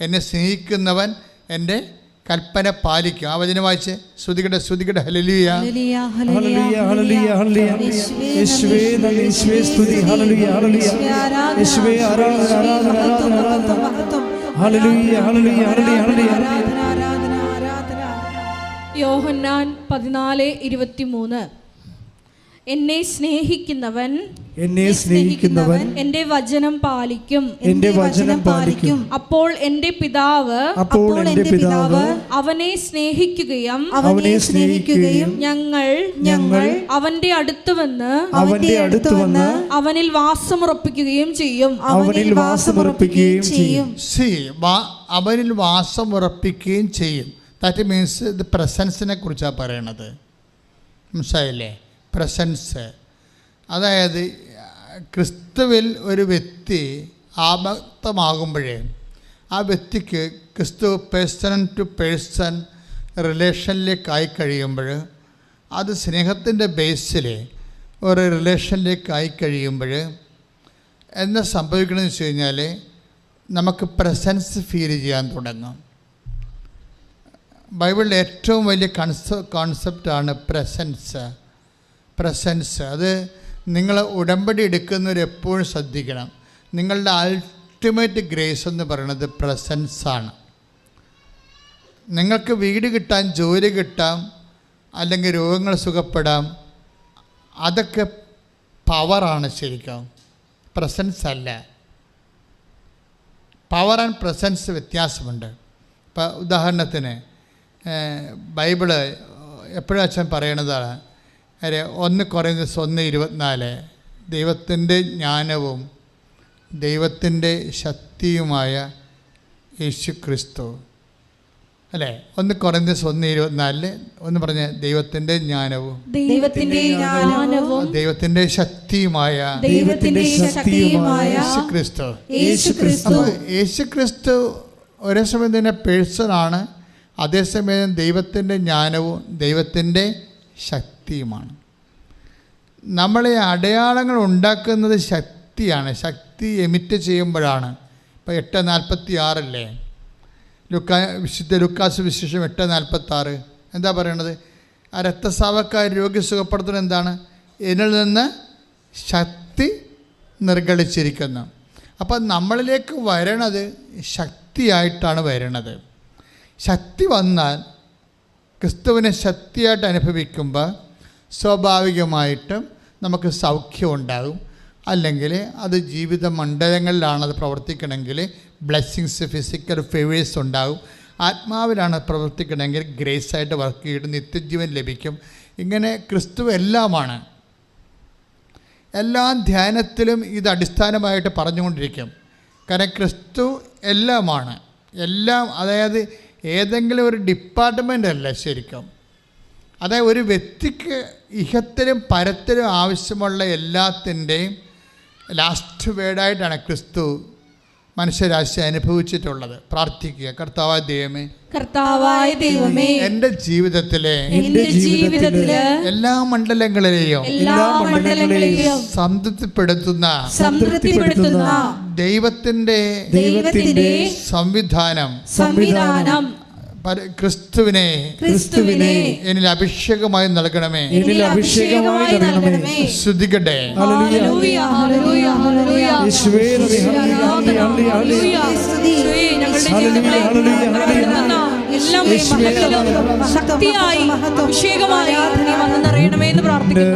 എന്നെ സ്നേഹിക്കുന്നവൻ എൻ്റെ കൽപ്പന പാലിക്കും. ആ വചനം വായിച്ച് ശ്രുതികടെ ഹല്ലേലൂയ ഹല്ലേലൂയ ഹല്ലേലൂയ ഹല്ലേലൂയ യേശുവേ നന്ദി, യേശുവേ സ്തുതി, ഹല്ലേലൂയ ഹല്ലേലൂയ യേശുവേ ആരാധന ആരാധന ആരാധന ഹല്ലേലൂയ ഹല്ലേലൂയ ഹല്ലേലൂയ ആരാധന ആരാധന. യോഹന്നാൻ 14:23 എന്നെ സ്നേഹിക്കുന്നവൻ എന്റെ വചനം പാലിക്കും. അപ്പോൾ എന്റെ പിതാവ് അവനെ സ്നേഹിക്കുകയും ഞങ്ങൾ അവന്റെ അടുത്ത് വന്ന് അവനിൽ വാസമുറപ്പിക്കുകയും ചെയ്യും. അവനിൽ വാസമുറപ്പിക്കുകയും ചെയ്യും. ദാറ്റ് മീൻസ് ഇത് പ്രസൻസിനെ കുറിച്ചാണ് പറയണത്. മനസ്സിലായില്ലേ? പ്രസൻസ്, അതായത് ക്രിസ്തുവിൽ ഒരു വ്യക്തി ആമക്തമാകുമ്പോഴേ ആ വ്യക്തിക്ക് ക്രിസ്തു പേഴ്സൺ ടു പേഴ്സൺ റിലേഷനിലേക്കായി കഴിയുമ്പോൾ, അത് സ്നേഹത്തിൻ്റെ ബേസിൽ ഒരു റിലേഷനിലേക്കായി കഴിയുമ്പോൾ എന്താ സംഭവിക്കണമെന്ന് വെച്ച് കഴിഞ്ഞാൽ നമുക്ക് പ്രസൻസ് ഫീൽ ചെയ്യാൻ തുടങ്ങും. ബൈബിളിലെ ഏറ്റവും വലിയ കോൺസെപ്റ്റാണ് പ്രസൻസ്. അത് നിങ്ങൾ ഉടമ്പടി എടുക്കുന്നവർ എപ്പോഴും ശ്രദ്ധിക്കണം. നിങ്ങളുടെ അൾട്ടിമേറ്റ് ഗ്രേസ് എന്ന് പറയുന്നത് പ്രസൻസാണ്. നിങ്ങൾക്ക് വീട് കിട്ടാൻ, ജോലി കിട്ടാം, അല്ലെങ്കിൽ രോഗങ്ങൾ സുഖപ്പെടാം, അതൊക്കെ പവറാണ് ശരിക്കും, പ്രസൻസ് അല്ല. പവർ ആൻഡ് പ്രസൻസ് വ്യത്യാസമുണ്ട്. ഇപ്പോൾ ഉദാഹരണത്തിന് ബൈബിള് എപ്പോഴും അച്ഛൻ പറയണതാണ് 1 കൊരിന്ത്യർ 1:24 ദൈവത്തിൻ്റെ ജ്ഞാനവും ദൈവത്തിൻ്റെ ശക്തിയുമായ യേശു ക്രിസ്തു, അല്ലേ? 1 കൊരിന്ത്യർ 1:24 ഒന്ന് പറഞ്ഞ ദൈവത്തിൻ്റെ ജ്ഞാനവും ദൈവത്തിൻ്റെ ശക്തിയുമായ യേശു ക്രിസ്തു ഒരേ സമയം തന്നെ പേഴ്സണാണ്, അതേസമയം ദൈവത്തിൻ്റെ ജ്ഞാനവും ദൈവത്തിൻ്റെ ശക്തിയുമാണ്. നമ്മളെ അടയാളങ്ങൾ ഉണ്ടാക്കുന്നത് ശക്തിയാണ്. ശക്തി എമിറ്റ് ചെയ്യുമ്പോഴാണ്. ഇപ്പോൾ 8:46 വിശുദ്ധ ലൂക്കാസ് വിശേഷം 8:46 എന്താ പറയണത്? ആ രക്തസ്രാവക്കാർ രോഗി സുഖപ്പെടുത്തുന്നത് എന്താണ്? എന്നിൽ നിന്ന് ശക്തി നിർഗളിച്ചിരിക്കുന്നു. അപ്പം നമ്മളിലേക്ക് വരണത് ശക്തിയായിട്ടാണ് വരണത്. ശക്തി വന്നാൽ, ക്രിസ്തുവിനെ ശക്തിയായിട്ട് അനുഭവിക്കുമ്പോൾ സ്വാഭാവികമായിട്ടും നമുക്ക് സൗഖ്യമുണ്ടാകും. അല്ലെങ്കിൽ അത് ജീവിത മണ്ഡലങ്ങളിലാണത് പ്രവർത്തിക്കണമെങ്കിൽ ബ്ലെസ്സിങ്സ്, ഫിസിക്കൽ ഫേവേഴ്സ് ഉണ്ടാകും. ആത്മാവിലാണ് പ്രവർത്തിക്കണമെങ്കിൽ ഗ്രേസായിട്ട് വർക്ക് ചെയ്തിട്ട് നിത്യജീവൻ ലഭിക്കും. ഇങ്ങനെ ക്രിസ്തു എല്ലാമാണ്. എല്ലാ ധ്യാനത്തിലും ഇത് അടിസ്ഥാനമായിട്ട് പറഞ്ഞുകൊണ്ടിരിക്കും. കാരണം ക്രിസ്തു എല്ലാമാണ്. എല്ലാം, അതായത് ഏതെങ്കിലും ഒരു ഡിപ്പാർട്ട്മെൻ്റ് അല്ല ശരിക്കും. അതായത് ഒരു വ്യക്തിക്ക് ഇഹത്തിലും പരത്തിലും ആവശ്യമുള്ള എല്ലാത്തിൻ്റെയും ലാസ്റ്റ് വേർഡായിട്ടാണ് ക്രിസ്തു മനുഷ്യരാശി അനുഭവിച്ചിട്ടുള്ളത്. പ്രാർത്ഥിക്കുക, കർത്താവായ ദൈവമേ എൻ്റെ ജീവിതത്തിലെ എല്ലാ മണ്ഡലങ്ങളിലെയും സംതൃപ്തിപ്പെടുത്തുന്ന ദൈവത്തിൻ്റെ സംവിധാനം ക്രിസ്തുവിനെ എന്നിൽ അഭിഷേകമായി നൽകണമേ. ശ്രുതികട്ടെ. ശക്തിയായി അഭിഷേകമായി വന്നു നിറയണമേ എന്ന് പ്രാർത്ഥിക്കുന്നു.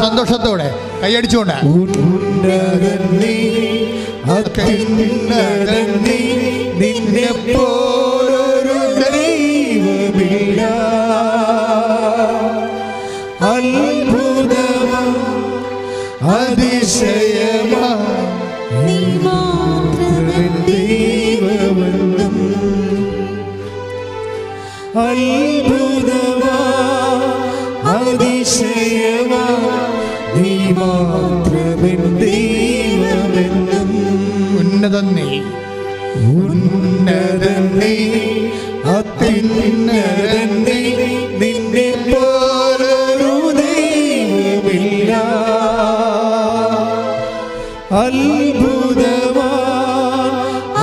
സന്തോഷത്തോടെ കൈയടിച്ചുകൊണ്ട് നിന്നെ ദൈവമില്ല. അത്ഭുതമാ അതിശയമാ നീ മാത്രമേ ദൈവമെന്നും. അത്ഭുതമാ അതിശയമാ നീ മാത്രമേ ദൈവമെന്നും. ഉന്നതൻ നീ, ഉന്നതൻ നീ, അത്യുന്നതൻ നീ, നിന്നെ പോലൊരു ദൈവമില്ല. അത്ഭുതമാ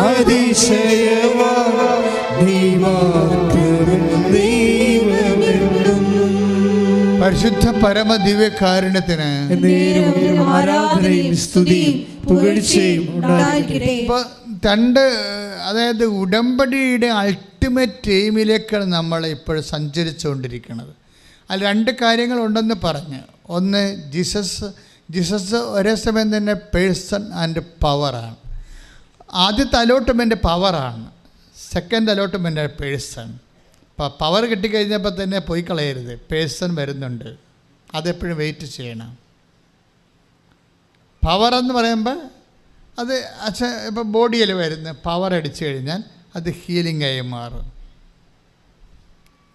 അതിശയമാ നീ മാത്രമേ ദൈവമെന്നും. പരിശുദ്ധ പരമദിവ്യകാരുണ്യത്തിന് എന്നേരവും ആരാധനയും സ്തുതിയും പുകഴ്ചയും ഉണ്ടായിരിക്കട്ടെ. ഇപ്പോൾ അതായത് ഉടമ്പടിയുടെ അൾട്ടിമേറ്റ് എയിമിലേക്കാണ് നമ്മൾ ഇപ്പോൾ സഞ്ചരിച്ചുകൊണ്ടിരിക്കുന്നത്. അതിൽ 2 കാര്യങ്ങളുണ്ടെന്ന് പറഞ്ഞ്, ഒന്ന് ജീസസ് ഒരേ സമയം തന്നെ പേഴ്സൺ ആൻഡ് പവറാണ്. ആദ്യത്തെ അലോട്ട്മെൻറ്റ് പവറാണ്, സെക്കൻഡ് അലോട്ട്മെൻറ്റ് പേഴ്സൺ. പവർ കിട്ടിക്കഴിഞ്ഞപ്പോൾ തന്നെ പോയി കളയരുത്, പേഴ്സൺ വരുന്നുണ്ട്, അതെപ്പോഴും വെയിറ്റ് ചെയ്യണം. പവറെന്ന് പറയുമ്പോൾ അത് ഇപ്പോൾ ബോഡിയിൽ വരുന്ന പവർ അടിച്ചു കഴിഞ്ഞാൽ അത് ഹീലിംഗായി മാറും.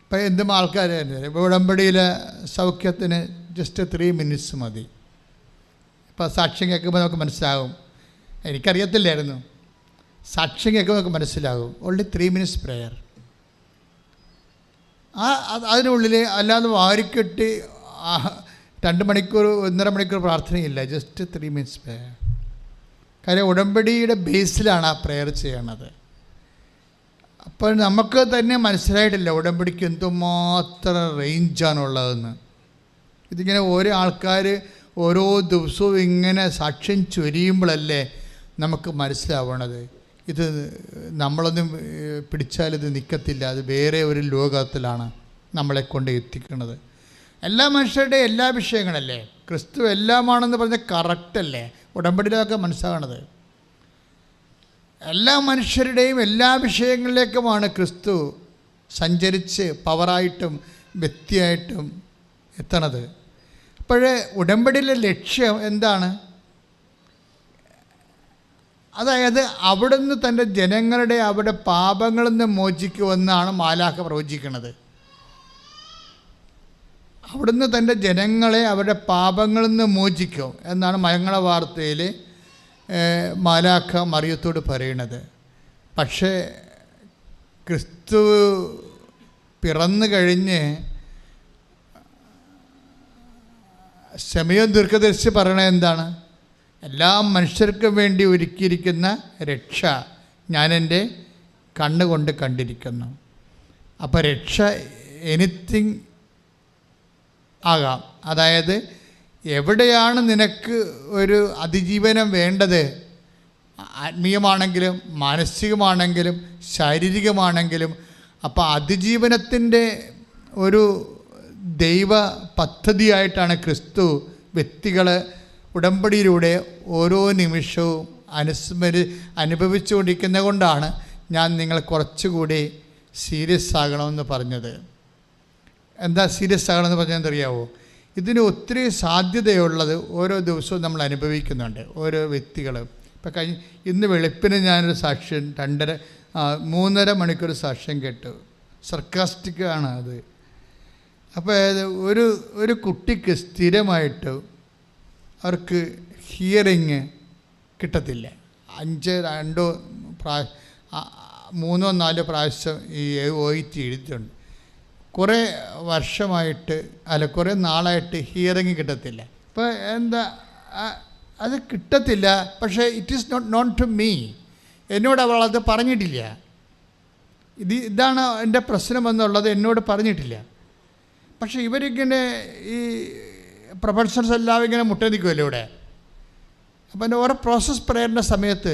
ഇപ്പം എന്തും ആൾക്കാർ ഇപ്പോൾ ഉടമ്പടിയിലെ സൗഖ്യത്തിന് ജസ്റ്റ് 3 മിനിറ്റ്സ് മതി. ഇപ്പോൾ സാക്ഷ്യം കേൾക്കുമ്പോൾ നമുക്ക് മനസ്സിലാകും, എനിക്കറിയത്തില്ലായിരുന്നു, സാക്ഷ്യം കേൾക്കുമ്പോൾ നമുക്ക് മനസ്സിലാകും. Only 3 minutes prayer. അതിനുള്ളിൽ അല്ലാതെ വാരിക്കെട്ടി 2 മണിക്കൂർ 1.5 മണിക്കൂർ പ്രാർത്ഥനയില്ല, ജസ്റ്റ് 3 മിനിറ്റ്സ് പ്രെയർ. കാര്യം ഉടമ്പടിയുടെ ബേസിലാണ് ആ പ്രെയർ ചെയ്യണത്. അപ്പോൾ നമുക്ക് തന്നെ മനസ്സിലായിട്ടില്ല ഉടമ്പടിക്ക് എന്തുമാത്രം റേഞ്ചാണുള്ളതെന്ന്. ഇതിങ്ങനെ ഓരോ ആൾക്കാർ ഓരോ ദിവസവും ഇങ്ങനെ സാക്ഷ്യം ചൊരിയുമ്പോഴല്ലേ നമുക്ക് മനസ്സിലാവണത്. ഇത് നമ്മളൊന്നും പിടിച്ചാൽ ഇത് നിൽക്കത്തില്ല, അത് വേറെ ഒരു ലോകത്തിലാണ് നമ്മളെ കൊണ്ട് എത്തിക്കുന്നത്. എല്ലാ മനുഷ്യരുടെയും എല്ലാ വിഷയങ്ങളല്ലേ, ക്രിസ്തു എല്ലാമാണെന്ന് പറഞ്ഞാൽ കറക്റ്റല്ലേ ഉടമ്പടിയിലൊക്കെ മനസ്സിലാകണത്. എല്ലാ മനുഷ്യരുടെയും എല്ലാ വിഷയങ്ങളിലേക്കുമാണ് ക്രിസ്തു സഞ്ചരിച്ച് പവറായിട്ടും വ്യക്തിയായിട്ടും എത്തണത്. അപ്പോഴേ ഉടമ്പടിയിലെ ലക്ഷ്യം എന്താണ്? അതായത് അവിടുന്ന് തൻ്റെ ജനങ്ങളുടെ അവരുടെ പാപങ്ങളിൽ നിന്ന് മോചിക്കുമെന്നാണ് മാലാഖ പ്രവചിക്കുന്നത്. അവിടുന്ന് തൻ്റെ ജനങ്ങളെ അവരുടെ പാപങ്ങളിൽ നിന്ന് മോചിക്കും എന്നാണ് മംഗളവാർത്തയിൽ മാലാഖ മറിയത്തോട് പറയുന്നത്. പക്ഷേ ക്രിസ്തു പിറന്നു കഴിഞ്ഞ് ശമയോൻ ദീർഘദർശി പറയണത് എന്താണ്? എല്ലാ മനുഷ്യർക്കും വേണ്ടി ഒരുക്കിയിരിക്കുന്ന രക്ഷ ഞാൻ എൻ്റെ കണ്ണുകൊണ്ട് കണ്ടിരിക്കുന്നു. അപ്പോൾ രക്ഷ എനിത്തിങ് ആകാം. അതായത് എവിടെയാണ് നിനക്ക് ഒരു അതിജീവനം വേണ്ടത്, ആത്മീയമാണെങ്കിലും മാനസികമാണെങ്കിലും ശാരീരികമാണെങ്കിലും, അപ്പോൾ അതിജീവനത്തിൻ്റെ ഒരു ദൈവ പദ്ധതിയായിട്ടാണ് ക്രിസ്തു വ്യക്തികൾ ഉടമ്പടിയിലൂടെ ഓരോ നിമിഷവും അനുഭവിച്ചുകൊണ്ടിരിക്കുന്നത് കൊണ്ടാണ് ഞാൻ നിങ്ങൾ കുറച്ചുകൂടി സീരിയസ് ആകണമെന്ന് പറഞ്ഞത്. എന്താ സീരിയസ് ആകണമെന്ന് പറഞ്ഞാൽ അറിയാവോ? ഇതിന് ഒത്തിരി സാധ്യതയുള്ളത് ഓരോ ദിവസവും നമ്മൾ അനുഭവിക്കുന്നുണ്ട് ഓരോ വ്യക്തികൾ. ഇപ്പം ഇന്ന് വെളുപ്പിന് ഞാനൊരു സാക്ഷ്യം 3.5 മണിക്കൂർ സാക്ഷ്യം കേട്ടു. സർക്കാസ്റ്റിക്കാണ് അത്. അപ്പോൾ ഒരു കുട്ടിക്ക് സ്ഥിരമായിട്ട് അവർക്ക് ഹിയറിങ് കിട്ടത്തില്ല. 3-4 പ്രാവശ്യം ഈ OIT എഴുതിയിട്ടുണ്ട്. കുറേ വർഷമായിട്ട് കുറേ നാളായിട്ട് ഹിയറിങ് കിട്ടത്തില്ല. ഇപ്പോൾ എന്താ അത് കിട്ടത്തില്ല. പക്ഷേ it is known to me. എന്നോട് അവൾ അത് പറഞ്ഞിട്ടില്ല. ഇതാണ് എൻ്റെ പ്രശ്നമെന്നുള്ളത് എന്നോട് പറഞ്ഞിട്ടില്ല. പക്ഷേ ഇവരിങ്ങനെ ഈ പ്രൊഫഷണൽസ് എല്ലാം ഇങ്ങനെ മുട്ട നിൽക്കുമല്ലോ ഇവിടെ. അപ്പം എൻ്റെ ഓരോ പ്രോസസ് പ്രയറിൻ്റെ സമയത്ത്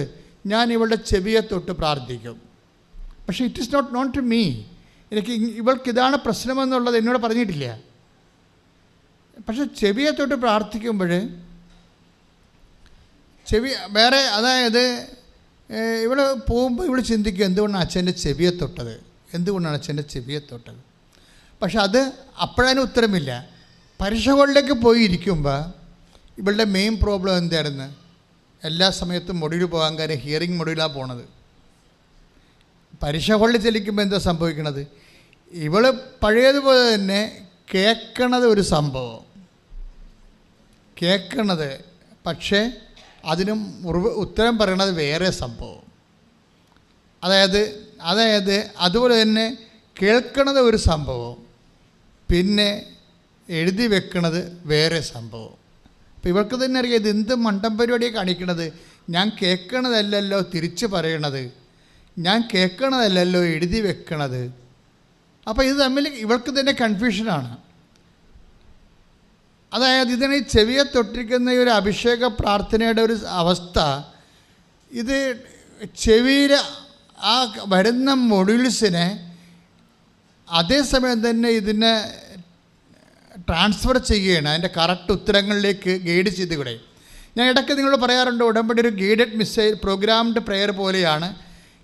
ഞാൻ ഇവളുടെ ചെവിയെ തൊട്ട് പ്രാർത്ഥിക്കും. പക്ഷേ it is known to me. ഇവൾക്ക് ഇതാണ് പ്രശ്നമെന്നുള്ളത് എന്നോട് പറഞ്ഞിട്ടില്ല. പക്ഷെ ചെവിയെ തൊട്ട് പ്രാർത്ഥിക്കുമ്പോൾ വേറെ, അതായത് ഇവൾ പോകുമ്പോൾ ഇവൾ ചിന്തിക്കും എന്തുകൊണ്ടാണ് അച്ഛൻ്റെ ചെവിയെ തൊട്ടത്, എന്തുകൊണ്ടാണ് അച്ഛൻ്റെ ചെവിയെ തൊട്ടത്. പക്ഷെ അത് അപ്പോഴതിന് ഉത്തരമില്ല. പരീക്ഷ ഹാളിലേക്ക് പോയി ഇരിക്കുമ്പോൾ ഇവളുടെ മെയിൻ പ്രോബ്ലം എന്തായിരുന്നു? എല്ലാ സമയത്തും മൊഡ്യൂൾ പോകാൻ കാര്യം ഹിയറിംഗ് മൊഡ്യൂളാണ് പോണത്. പരീക്ഷ ഹാളിൽ ചെല്ലിക്കുമ്പോൾ എന്താ സംഭവിക്കണത്? ഇവൾ പഴയതുപോലെ തന്നെ കേൾക്കണത് ഒരു സംഭവം, കേൾക്കണത്, പക്ഷേ അതിനും ഉത്തരം പറയണത് വേറെ സംഭവം. അതായത് അതുപോലെ തന്നെ കേൾക്കണത് ഒരു സംഭവം, പിന്നെ എഴുതി വെക്കണത് വേറെ സംഭവം. അപ്പോൾ ഇവർക്ക് തന്നെ അറിയാം ഇത് എന്ത് മണ്ടം പരിപാടിയാണ് കാണിക്കണത്. ഞാൻ കേൾക്കണതല്ലല്ലോ തിരിച്ച് പറയണത്, ഞാൻ കേൾക്കണതല്ലല്ലോ എഴുതി വെക്കണത്. അപ്പോൾ ഇത് തമ്മിൽ ഇവൾക്ക് തന്നെ കൺഫ്യൂഷനാണ്. അതായത് ഇതിനെ ചെവിയെ തൊട്ടിരിക്കുന്ന ഒരു അഭിഷേക പ്രാർത്ഥനയുടെ ഒരു അവസ്ഥ, ഇത് ചെവിയിൽ ആ വരുന്ന മൊഡ്യൂൾസിനെ അതേസമയം തന്നെ ഇതിനെ ട്രാൻസ്ഫർ ചെയ്യുകയാണ് അതിൻ്റെ കറക്റ്റ് ഉത്തരങ്ങളിലേക്ക് ഗൈഡ് ചെയ്തുകൂടെ. ഞാൻ ഇടയ്ക്ക് നിങ്ങളോട് പറയാറുണ്ട്, ഉടമ്പടി ഒരു ഗൈഡഡ് മിസൈൽ പ്രോഗ്രാംഡ് പ്രെയർ പോലെയാണ്.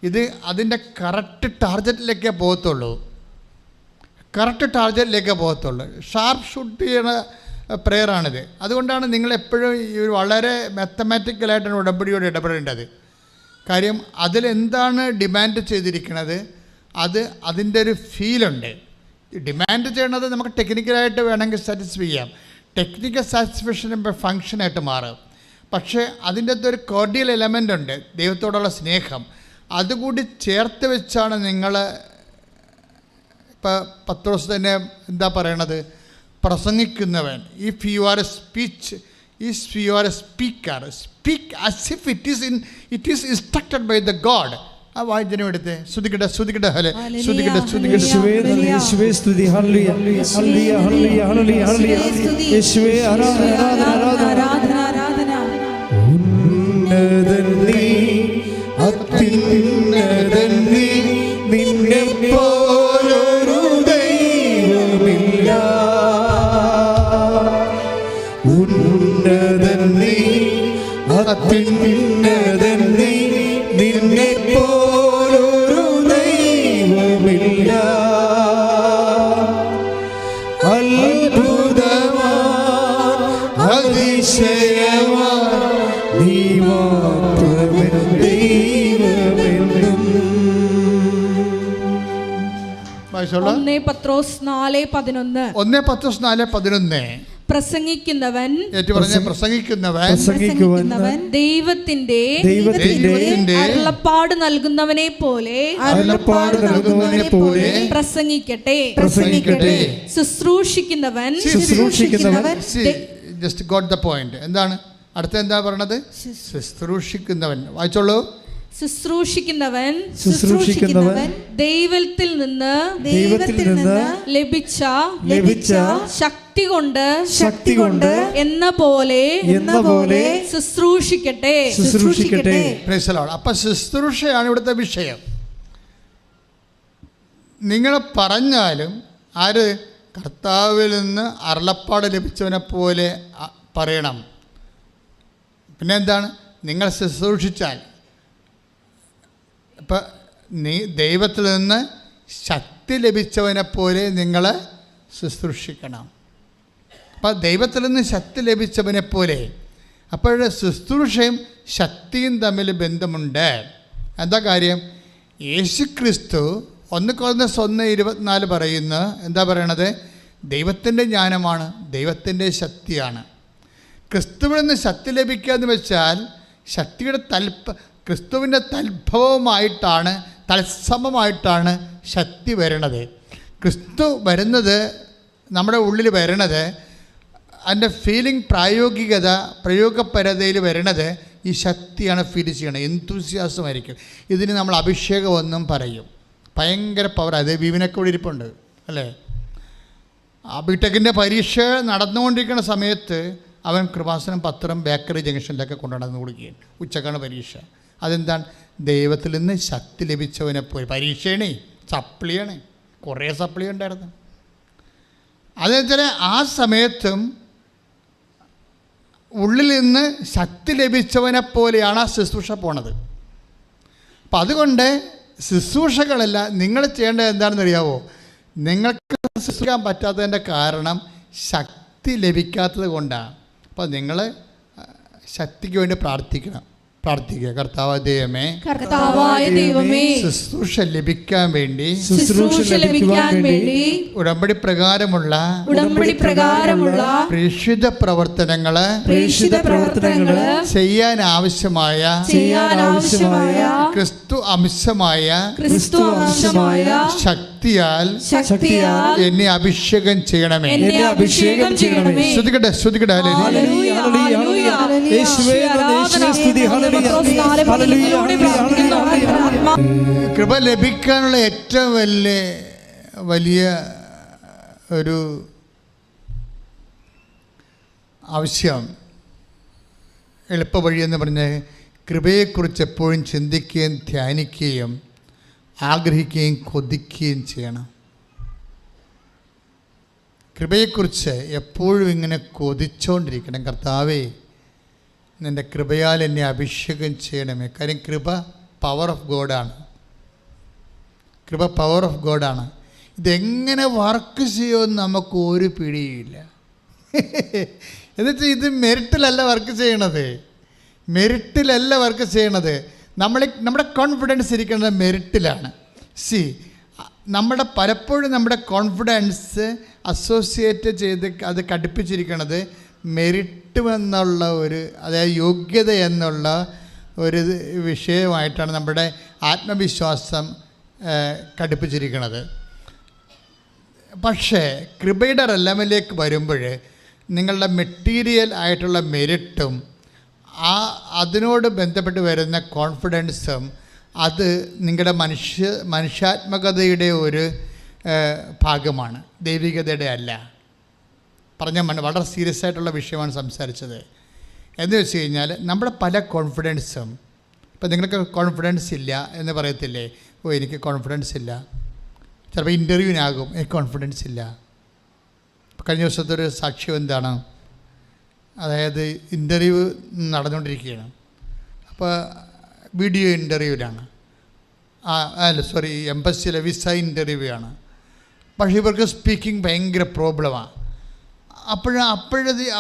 ഇത് അതിൻ്റെ കറക്റ്റ് ടാർഗറ്റിലേക്കേ പോകത്തുള്ളൂ, ഷാർപ്പ് ഷൂട്ട് ചെയ്യുന്ന പ്രെയറാണിത്. അതുകൊണ്ടാണ് നിങ്ങളെപ്പോഴും ഈ വളരെ മാത്തമാറ്റിക്കലായിട്ടാണ് ഉടമ്പടിയോട് ഇടപെടേണ്ടത്. കാര്യം അതിലെന്താണ് ഡിമാൻഡ് ചെയ്തിരിക്കുന്നത്, അതിൻ്റെ ഒരു ഫീലുണ്ട്. ഡിമാൻഡ് ചെയ്യണത് നമുക്ക് ടെക്നിക്കലായിട്ട് വേണമെങ്കിൽ സാറ്റിസ്ഫൈ ചെയ്യാം, ടെക്നിക്കൽ സാറ്റിസ്ഫാക്ഷൻ ഫങ്ഷനായിട്ട് മാറും. പക്ഷേ അതിൻ്റെ അകത്തൊരു കോർഡിയൽ എലമെൻ്റ് ഉണ്ട്, ദൈവത്തോടുള്ള സ്നേഹം. അതുകൂടി ചേർത്ത് വെച്ചാണ് നിങ്ങൾ ഇപ്പോൾ പത്രോസ് തന്നെ എന്താ പറയണത്, പ്രസംഗിക്കുന്നവൻ. If you are a speaker, speak as if it is instructed by the God. ആ വായിച്ചനും എടുത്ത് ശ്രുതിക്കട്ടെ നിന്നെ പോലൊരു ദൈവമില്ല, ഉന്നതൻ നീ, അത്യുന്നതൻ നീ, നിന്നെ പോലൊരു ദൈവമില്ല. അത്ഭുതമാ അതിശയമാ നീ മാത്രമേ ദൈവമെന്നും. 1 പത്രോസ് 4:11 പ്രസംഗിക്കുന്നവൻ ദൈവത്തിന്റെ അരുളപ്പാട് നൽകുന്നവനെ പോലെ പ്രസംഗിക്കട്ടെ. ശുശ്രൂഷിക്കുന്നവൻ ജസ്റ്റ് ഗോട്ട് ദ പോയിന്റ്. എന്താണ് അടുത്ത എന്താ പറയണത്? ശുശ്രൂഷിക്കുന്നവൻ. വായിച്ചോളൂ. ശുശ്രൂഷിക്കുന്നവൻ ദൈവത്തിൽ നിന്ന് ലഭിച്ച ശക്തി കൊണ്ട് എന്ന പോലെ ശുശ്രൂഷിക്കട്ടെ. അപ്പൊ ശുശ്രൂഷയാണ് ഇവിടുത്തെ വിഷയം. നിങ്ങൾ പറഞ്ഞാലും ആര് കർത്താവിൽ നിന്ന് അരുളപ്പാട് ലഭിച്ചവനെ പോലെ പറയണം. പിന്നെ എന്താണ്? നിങ്ങൾ ശുശ്രൂഷിച്ചാൽ, ഇപ്പം നീ ദൈവത്തിൽ നിന്ന് ശക്തി ലഭിച്ചവനെ പോലെ നിങ്ങൾ ശുശ്രൂഷിക്കണം. അപ്പം ദൈവത്തിൽ നിന്ന് ശക്തി ലഭിച്ചവനെ പോലെ. അപ്പോഴേ ശുശ്രൂഷയും ശക്തിയും തമ്മിൽ ബന്ധമുണ്ട്. എന്താ കാര്യം? യേശുക്രിസ്തു 1 Corinthians 1:24 പറയുന്നു. എന്താ പറയണത്? ദൈവത്തിൻ്റെ ജ്ഞാനമാണ്, ദൈവത്തിൻ്റെ ശക്തിയാണ്. ക്രിസ്തുവിൽ നിന്ന് ശക്തി ലഭിക്കുക എന്ന് വെച്ചാൽ ശക്തിയുടെ ക്രിസ്തുവിൻ്റെ തത്സമമായിട്ടാണ് ശക്തി വരണത്. ക്രിസ്തു വരുന്നത്, നമ്മുടെ ഉള്ളിൽ വരണത്, അതിൻ്റെ ഫീലിംഗ് പ്രയോഗപരതയിൽ വരണത് ഈ ശക്തിയാണ് ഫീൽ ചെയ്യണത്. എന്തൂസിയാസമായിരിക്കും. ഇതിന് നമ്മൾ അഭിഷേകമെന്നും പറയും. ഭയങ്കര പവർ. അത് ബീവിനൊക്കെ ഇവിടെ ഇരിപ്പുണ്ട് അല്ലേ? ആ ബിടെക്കിൻ്റെ പരീക്ഷ നടന്നുകൊണ്ടിരിക്കുന്ന സമയത്ത് അവൻ കൃപാസനം പത്രം ബേക്കറി ജംഗ്ഷനിലൊക്കെ കൊണ്ടുനടന്ന് കൊടുക്കുകയാണ്. ഉച്ചക്കാണ് പരീക്ഷ. അതെന്താണ്? ദൈവത്തിൽ നിന്ന് ശക്തി ലഭിച്ചവനെ പോയി. പരീക്ഷയാണ്, സപ്ലിയാണ്, കുറേ സപ്ലി ഉണ്ടായിരുന്നു. അതെന്നുവെച്ചാൽ ആ സമയത്തും ഉള്ളിൽ നിന്ന് ശക്തി ലഭിച്ചവനെ പോലെയാണ് ആ ശുശ്രൂഷ പോണത്. അപ്പം അതുകൊണ്ട് ശുശ്രൂഷകളല്ല, നിങ്ങൾ ചെയ്യേണ്ടത് എന്താണെന്ന് അറിയാവോ? നിങ്ങൾക്ക് ശുശ്രൂഷിക്കാൻ പറ്റാത്തതിൻ്റെ കാരണം ശക്തി ലഭിക്കാത്തത് കൊണ്ടാണ്. അപ്പോൾ നിങ്ങൾ ശക്തിക്ക് വേണ്ടി പ്രാർത്ഥിക്കുക. കർത്താവായ ദൈവമേ, ശുശ്രൂഷ ലഭിക്കാൻ വേണ്ടി ഉടമ്പടി പ്രകാരമുള്ള പ്രേക്ഷിത പ്രവർത്തനങ്ങള് ചെയ്യാൻ ആവശ്യമായ ക്രിസ്തു അംശമായ ശക്തിയാൽ എന്നെ അഭിഷേകം ചെയ്യണമേ. ശ്രുതികട്ടെ. കൃപ ലഭിക്കാനുള്ള ഏറ്റവും വലിയ ഒരു ആവശ്യം, എളുപ്പ വഴിയെന്ന് പറഞ്ഞാൽ കൃപയെക്കുറിച്ച് എപ്പോഴും ചിന്തിക്കുകയും ധ്യാനിക്കുകയും ആഗ്രഹിക്കുകയും കൊതിക്കുകയും ചെയ്യണം. കൃപയെക്കുറിച്ച് എപ്പോഴും ഇങ്ങനെ കൊതിച്ചുകൊണ്ടിരിക്കണം. കർത്താവേ, നിൻ്റെ കൃപയാൽ എന്നെ അഭിഷേകം ചെയ്യണമേ. കാര്യം കൃപ പവർ ഓഫ് ഗോഡാണ്. ഇതെങ്ങനെ വർക്ക് ചെയ്യുമെന്ന് നമുക്ക് ഒരു പിടിയില്ല. എന്നുവെച്ചാൽ ഇത് മെറിറ്റിലല്ല വർക്ക് ചെയ്യണത്. നമ്മുടെ കോൺഫിഡൻസ് ഇരിക്കുന്നത് മെറിറ്റിലാണ്. പലപ്പോഴും നമ്മുടെ കോൺഫിഡൻസ് അസോസിയേറ്റ് ചെയ്ത് അത് ഘടിപ്പിച്ചിരിക്കുന്നത് മെറിറ്റ് എന്നുള്ള അതായത് യോഗ്യത എന്നുള്ള ഒരു വിഷയമായിട്ടാണ് നമ്മുടെ ആത്മവിശ്വാസം ഘടിപ്പിച്ചിരിക്കുന്നത്. പക്ഷേ കൃപയുടെ റെലമിലേക്ക് വരുമ്പോൾ നിങ്ങളുടെ മെറ്റീരിയൽ ആയിട്ടുള്ള മെറിറ്റും അതിനോട് ബന്ധപ്പെട്ട് വരുന്ന കോൺഫിഡൻസും അത് നിങ്ങളുടെ മനുഷ്യാത്മകതയുടെ ഒരു ഭാഗമാണ്, ദൈവികതയുടെ അല്ല. വളരെ സീരിയസ് ആയിട്ടുള്ള വിഷയമാണ് സംസാരിച്ചത്. എന്ന് വെച്ച് കഴിഞ്ഞാൽ നമ്മുടെ പല കോൺഫിഡൻസും, ഇപ്പം നിങ്ങൾക്ക് കോൺഫിഡൻസ് ഇല്ല എന്ന് പറയത്തില്ലേ, എനിക്ക് കോൺഫിഡൻസ് ഇല്ല. ചിലപ്പോൾ ഇൻ്റർവ്യൂവിനാകും എനിക്ക് കോൺഫിഡൻസ് ഇല്ല. കഴിഞ്ഞ ദിവസത്തെ ഒരു സാക്ഷ്യം എന്താണ്, അതായത് ഇൻ്റർവ്യൂ നടന്നുകൊണ്ടിരിക്കുകയാണ്. അപ്പോൾ വീഡിയോ ഇൻ്റർവ്യൂവിലാണ്, എംബസിയിലെ വിസ ഇൻ്റർവ്യൂ ആണ്. പക്ഷേ ഇവർക്ക് സ്പീക്കിംഗ് ഭയങ്കര പ്രോബ്ലമാണ്.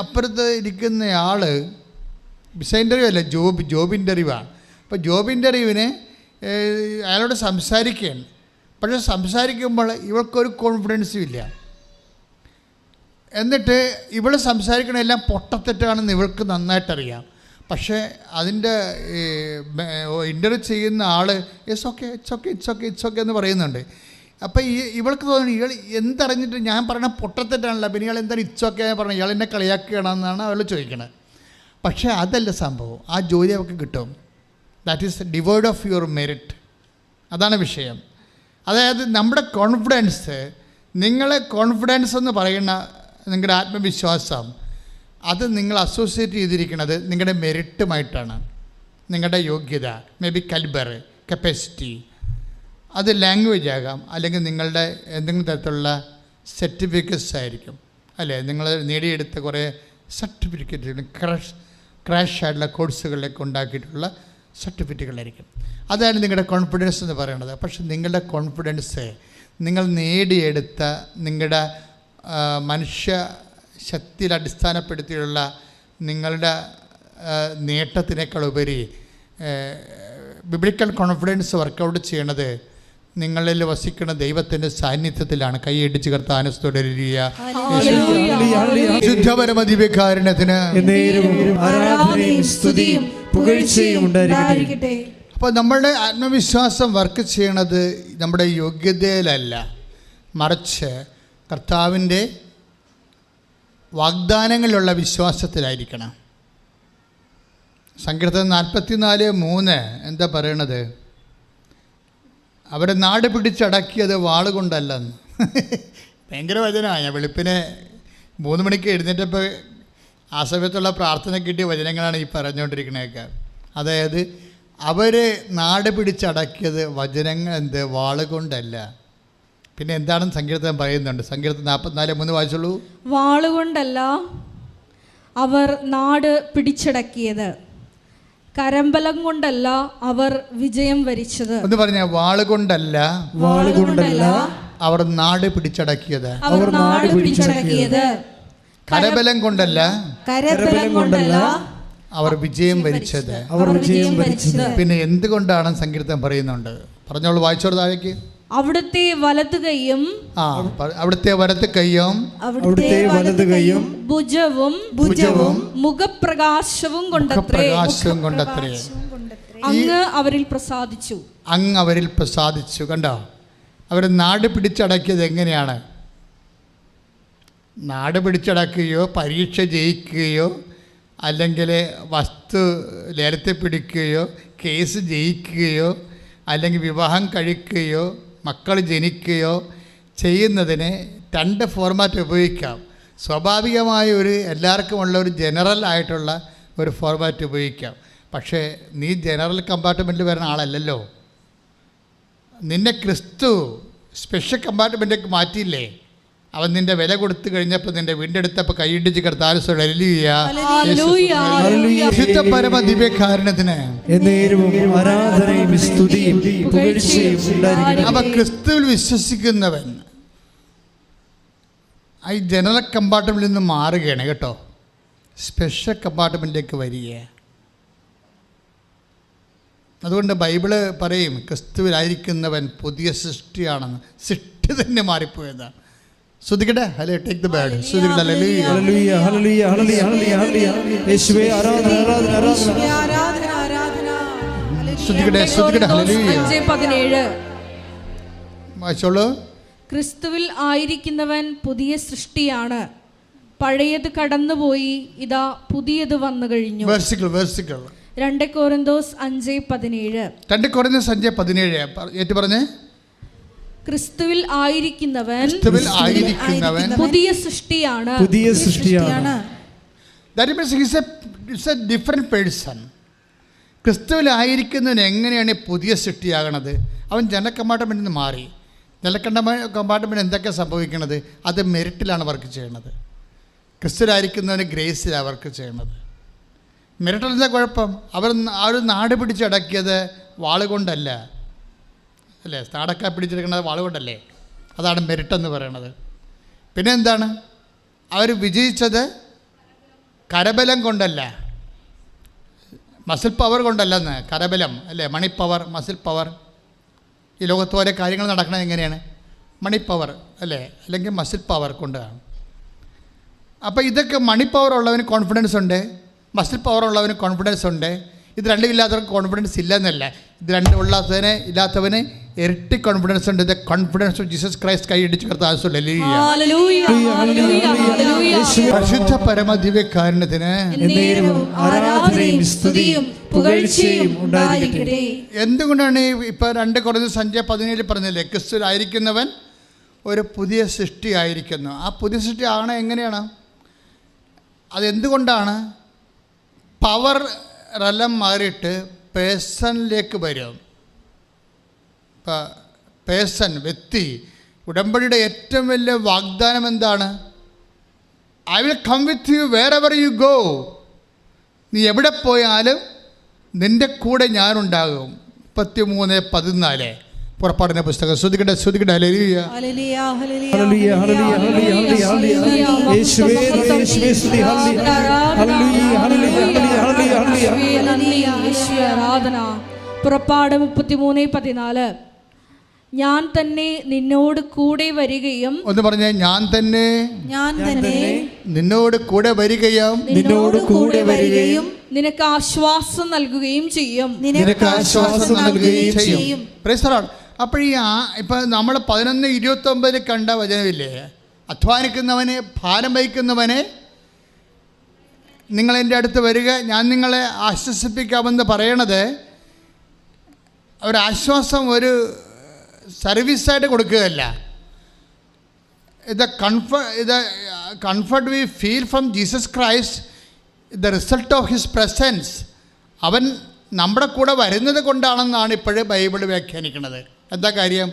അപ്പുറത്ത് ഇരിക്കുന്ന ആൾ വിസ ഇൻ്റർവ്യൂ അല്ല, ജോബ് ഇൻ്റർവ്യൂ ആണ്. അപ്പോൾ ജോബ് ഇൻ്റർവ്യൂവിന് അയാളോട് സംസാരിക്കുകയാണ്. പക്ഷേ സംസാരിക്കുമ്പോൾ ഇവൾക്കൊരു കോൺഫിഡൻസും ഇല്ല. എന്നിട്ട് ഇവൾ സംസാരിക്കണമെല്ലാം പൊട്ടത്തെറ്റാണെന്ന് ഇവൾക്ക് നന്നായിട്ടറിയാം. പക്ഷേ അതിൻ്റെ ഇൻ്റർവ്യൂ ചെയ്യുന്ന ആൾ ഇറ്റ്സ് ഓക്കെ എന്ന് പറയുന്നുണ്ട്. അപ്പോൾ ഇവൾക്ക് തോന്നുന്നു ഇയാൾ എന്തറിഞ്ഞിട്ട് ഞാൻ പറഞ്ഞ പൊട്ടത്തെറ്റാണല്ലോ, പിന്നെ ഇയാൾ എന്താണ് ഇറ്റ്സ് ഓക്കെ പറഞ്ഞത്, ഇയാൾ എന്നെ കളിയാക്കുകയാണെന്നാണ് അവൾ ചോദിക്കുന്നത്. പക്ഷേ അതല്ല സംഭവം. ആ ജോലി അവൾക്ക് കിട്ടും. That is devoid of your merit. അതാണ് വിഷയം. അതായത് നമ്മുടെ കോൺഫിഡൻസ്, നിങ്ങളെ കോൺഫിഡൻസ് എന്ന് പറയുന്ന നിങ്ങളുടെ ആത്മവിശ്വാസം, അത് നിങ്ങൾ അസോസിയേറ്റ് ചെയ്തിരിക്കുന്നത് നിങ്ങളുടെ മെറിറ്റുമായിട്ടാണ്. നിങ്ങളുടെ യോഗ്യത, മേ ബി കലിബർ, കപ്പാസിറ്റി, അത് ലാംഗ്വേജ് ആകാം, അല്ലെങ്കിൽ നിങ്ങളുടെ എന്തെങ്കിലും തരത്തിലുള്ള സർട്ടിഫിക്കറ്റ്സ് ആയിരിക്കും, അല്ലേ? നിങ്ങൾ നേടിയെടുത്ത കുറേ സർട്ടിഫിക്കറ്റുകൾ, ക്രാഷ് ആയിട്ടുള്ള കോഴ്സുകളിലേക്ക് ഉണ്ടാക്കിയിട്ടുള്ള സർട്ടിഫിക്കറ്റുകളായിരിക്കും. അതാണ് നിങ്ങളുടെ കോൺഫിഡൻസ് എന്ന് പറയുന്നത്. പക്ഷെ നിങ്ങളുടെ കോൺഫിഡൻസ് നിങ്ങൾ നേടിയെടുത്ത നിങ്ങളുടെ മനുഷ്യ ശക്തിയിൽ അടിസ്ഥാനപ്പെടുത്തിയുള്ള നിങ്ങളുടെ നേട്ടത്തിനേക്കാൾ ഉപരി ബിബ്ലിക്കൽ കോൺഫിഡൻസ് വർക്കൗട്ട് ചെയ്യണത് നിങ്ങളിൽ വസിക്കുന്ന ദൈവത്തിൻ്റെ സാന്നിധ്യത്തിലാണ്. കൈയടിച്ച് കർത്താനത്തോടെ ശുദ്ധപരമദിവ്യകാരുണ്യത്തിന്. അപ്പോൾ നമ്മളുടെ ആത്മവിശ്വാസം വർക്ക് ചെയ്യണത് നമ്മുടെ യോഗ്യതയിലല്ല, മറിച്ച് കർത്താവിൻ്റെ വാഗ്ദാനങ്ങളിലുള്ള വിശ്വാസത്തിലായിരിക്കണം. സങ്കീർത്തനം 44:3 എന്താ പറയണത്? അവരെ നാട് പിടിച്ചടക്കിയത് വാളുകൊണ്ടല്ലെന്ന്. ഭയങ്കര വചനമാണ്. ഞാൻ വെളുപ്പിനെ 3 മണിക്ക് എഴുന്നേറ്റപ്പോൾ ആ സമയത്തുള്ള പ്രാർത്ഥന കിട്ടിയ വചനങ്ങളാണ് ഈ പറഞ്ഞുകൊണ്ടിരിക്കണേക്കെ. അതായത് അവർ നാട് പിടിച്ചടക്കിയത് വാളുകൊണ്ടല്ല. പിന്നെ എന്താണെന്ന് സങ്കീർത്തനം പറയുന്നുണ്ട്. സങ്കീർത്തനം 44:3 വായിച്ചുള്ളൂ. വാളുകൊണ്ടല്ല അവർ നാട് പിടിച്ചടക്കിയത്, കരമ്പലം കൊണ്ടല്ല അവർ വിജയം വരിച്ചത്. എന്ന് പറഞ്ഞ വാളുകൊണ്ടല്ല അവർ നാട് പിടിച്ചടക്കിയത് അവർ നാട് പിടിച്ചടക്കിയത് കരബലം കൊണ്ടല്ല, കരബലം കൊണ്ടല്ല, അവർ വിജയം വരിച്ചത്. അവർ വിജയം വരിച്ചത്. പിന്നെ എന്തുകൊണ്ടാണ് സങ്കീർത്തനം പറയുന്നുണ്ട്? പറഞ്ഞോളൂ, വായിച്ചോളൂ താഴേക്ക്. അവിടുത്തെ വലതു കൈയും അവിടുത്തെ വലത്ത് കൈയും അവിടുത്തെ വലത് കൈയും ഭുജവും മുഖപ്രകാശവും കൊണ്ടത്രേ അങ്ങ് അവരിൽ പ്രസാദിച്ചു. അങ്ങ് അവരിൽ പ്രസാദിച്ചു. കണ്ടോ, അവർ നാട് പിടിച്ചടക്കിയത് എങ്ങനെയാണ്? നാട് പിടിച്ചടക്കുകയോ പരീക്ഷ ജയിക്കുകയോ അല്ലെങ്കിൽ വസ്തു ലേലത്തിൽ പിടിക്കുകയോ കേസ് ജയിക്കുകയോ അല്ലെങ്കിൽ വിവാഹം കഴിക്കുകയോ മക്കൾ ജനിക്കുകയോ ചെയ്യുന്നതിന് രണ്ട് ഫോർമാറ്റ് ഉപയോഗിക്കാം. സ്വാഭാവികമായ എല്ലാവർക്കുമുള്ള ഒരു ജനറൽ ആയിട്ടുള്ള ഒരു ഫോർമാറ്റ് ഉപയോഗിക്കാം. പക്ഷേ നീ ജനറൽ കമ്പാർട്ട്മെൻറ്റിൽ വരുന്ന ആളല്ലല്ലോ. നിന്നെ ക്രിസ്തു സ്പെഷ്യൽ കമ്പാർട്ട്മെൻറ്റിലേക്ക് മാറ്റിയില്ലേ? അവൻ നിന്റെ വില കൊടുത്തു കഴിഞ്ഞപ്പോൾ നിന്റെ വീണ്ടെടുത്തപ്പോൾ കൈയിടിച്ച് കർത്താവിശുദ്ധ പരമ ദിവ്യകാരണത്തിന് അപ്പൊ ക്രിസ്തുവിൽ വിശ്വസിക്കുന്നവൻ ഈ ജനറൽ കമ്പാർട്ട്മെന്റിൽ നിന്ന് മാറുകയാണ് കേട്ടോ, സ്പെഷ്യൽ കമ്പാർട്ട്മെന്റിലേക്ക് വരിക. അതുകൊണ്ട് ബൈബിള് പറയും ക്രിസ്തുവിലായിരിക്കുന്നവൻ പുതിയ സൃഷ്ടിയാണെന്ന്. സൃഷ്ടി തന്നെ മാറിപ്പോയതാണ്. ശ്രദ്ധിക്കട്ടെ, ഹലോ ടേക്ക് ദ ബാഡ്. ശ്രദ്ധിക്കട്ടെ, hallelujah hallelujah hallelujah hallelujah hallelujah യേശുവേ ആരാധന ആരാധന ആരാധന ആരാധന. ശ്രദ്ധിക്കട്ടെ ശ്രദ്ധിക്കട്ടെ, ഹല്ലേലൂയ. 5:17 വായിച്ചോളൂ. ക്രിസ്തുവിൽ ആയിരിക്കുന്നവൻ പുതിയ സൃഷ്ടിയാണ്, പഴയത് കടന്നുപോയി, ഇതാ പുതിയത് വന്നു കഴിഞ്ഞു. വേഴ്സിക്കൽ 2 കൊരിന്തോസ് 5:17 2 കൊരിന്തോസ് 5:17 ഏറ്റു പറഞ്ഞേ. ക്രിസ്തുവിൽ ആയിരിക്കുന്നവൻ പുതിയ സൃഷ്ടിയാണ്. That means it's a different person. ക്രിസ്തുവിൽ ആയിരിക്കുന്നവൻ എങ്ങനെയാണ് പുതിയ സൃഷ്ടിയാകണത്? അവൻ ജനറൽ കമ്പാർട്ട്മെൻറ്റിൽ നിന്ന് മാറി. ജനറൽ കമ്പാർട്ട്മെൻറ്റ് എന്തൊക്കെയാണ് സംഭവിക്കുന്നത്? അത് മെറിറ്റിലാണ് വർക്ക് ചെയ്യണത്. ക്രിസ്തുവിലായിരിക്കുന്നവന് ഗ്രേസിലാണ് വർക്ക് ചെയ്യണത്. മെറിറ്റിൽ എന്താ കുഴപ്പം? അവർ നാട് പിടിച്ചടക്കിയത് വാളുകൊണ്ടല്ല അല്ലേ? നാടൊക്കെ പിടിച്ചെടുക്കുന്നത് വാളുകൊണ്ടല്ലേ? അതാണ് മെറിറ്റ് എന്ന് പറയണത്. പിന്നെ എന്താണ്? അവർ വിജയിച്ചത് കരബലം കൊണ്ടല്ല, മസിൽ പവർ കൊണ്ടല്ലെന്ന്. കരബലം അല്ലേ, മണി പവർ, മസിൽ പവർ. ഈ ലോകത്ത് ഓരോ കാര്യങ്ങൾ നടക്കുന്നത് എങ്ങനെയാണ്? മണി പവർ അല്ലേ, അല്ലെങ്കിൽ മസിൽ പവർ കൊണ്ടാണ്. അപ്പോൾ ഇതൊക്കെ മണി പവർ ഉള്ളവന് കോൺഫിഡൻസ് ഉണ്ട്, മസിൽ പവർ ഉള്ളവന് കോൺഫിഡൻസ് ഉണ്ട്. ഇത് രണ്ടും ഇല്ലാത്തവർക്ക് കോൺഫിഡൻസ് ഇല്ലെന്നല്ല, ഇത് രണ്ടും ഇല്ലാത്തവന് ഇരട്ടി കോൺഫിഡൻസ് ഉണ്ട്. The confidence of Jesus Christ കൈയടിച്ച് പരിശുദ്ധ പരമ ദിവ്യകാരുണ്യത്തിന് എന്തുകൊണ്ടാണ് ഇപ്പൊ 2 കൊരിന്തോസ് 5:17 പറഞ്ഞില്ലേ, ക്രിസ്തുവിലായിരിക്കുന്നവൻ ഒരു പുതിയ സൃഷ്ടി ആയിരിക്കുന്നു. ആ പുതിയ സൃഷ്ടി ആകണം എങ്ങനെയാണ്? അതെന്തുകൊണ്ടാണ്? പവർ റലം മാറിയിട്ട് പേഴ്സണിലേക്ക് വരും. ഇപ്പം പേഴ്സൺ, വ്യക്തി. ഉടമ്പടിയുടെ ഏറ്റവും വലിയ വാഗ്ദാനം എന്താണ്? I will come with you wherever you go. നീ എവിടെ പോയാലും നിൻ്റെ കൂടെ ഞാനുണ്ടാകും. 33:14 പുറപ്പാടിൻ്റെ പുസ്തകം. ശ്രദ്ധിക്കട്ടെ ശ്രദ്ധിക്കട്ടെ. ഹല്ലേലൂയ ഹല്ലേലൂയ ഹല്ലേലൂയ ഹല്ലേലൂയ യേശുവേ യേശുവേ സ്തുതി. ഹല്ലേലൂയ ഹല്ലേലൂയ ഹല്ലേലൂയ യേശുവേ ആരാധന. പുറപ്പാട് 33:14 ഞാൻ തന്നെ നിന്നോട് കൂടെ വരികയും. ഒന്ന് പറഞ്ഞേ, ഞാൻ തന്നെ നിന്നോട് കൂടെ വരികയും നിനക്ക് ആശ്വാസം നൽകുകയും ചെയ്യും. Praise the Lord. അപ്പോൾ ഇപ്പം നമ്മൾ 11:29 കണ്ട വചനമില്ലേ, അധ്വാനിക്കുന്നവനെ ഭാരം വഹിക്കുന്നവനെ നിങ്ങളെൻ്റെ അടുത്ത് വരിക, ഞാൻ നിങ്ങളെ ആശ്വസിപ്പിക്കാമെന്ന് പറയണത് ഒരാശ്വാസം ഒരു സർവീസായിട്ട് കൊടുക്കുകയല്ല. ഇത് comfort we feel from Jesus Christ, the result of his presence. അവൻ നമ്മുടെ കൂടെ വരുന്നത് കൊണ്ടാണെന്നാണ് ഇപ്പോഴും ബൈബിൾ വ്യാഖ്യാനിക്കുന്നത്. എന്താ കാര്യം?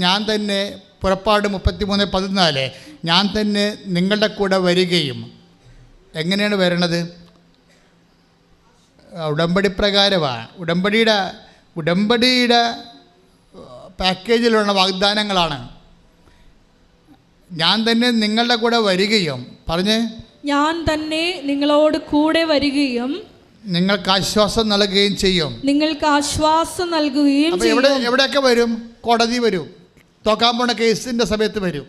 ഞാൻ തന്നെ, പുറപ്പാട് 33:14, ഞാൻ തന്നെ നിങ്ങളുടെ കൂടെ വരികയും. എങ്ങനെയാണ് വരണത്? ഉടമ്പടി പ്രകാരമാണ്. ഉടമ്പടിയുടെ പാക്കേജിലുള്ള വാഗ്ദാനങ്ങളാണ്. ഞാൻ തന്നെ നിങ്ങളുടെ കൂടെ വരികയും, പറഞ്ഞേ, ഞാൻ തന്നെ നിങ്ങളോട് കൂടെ വരികയും നിങ്ങൾക്ക് ആശ്വാസം നൽകുകയും ചെയ്യും. നിങ്ങൾക്ക് ആശ്വാസം നൽകുകയും അപ്പോൾ എവിടെയൊക്കെ വരും? കോടതി വരും, തോക്കാൻ പോണ കേസിൻ്റെ സമയത്ത് വരും.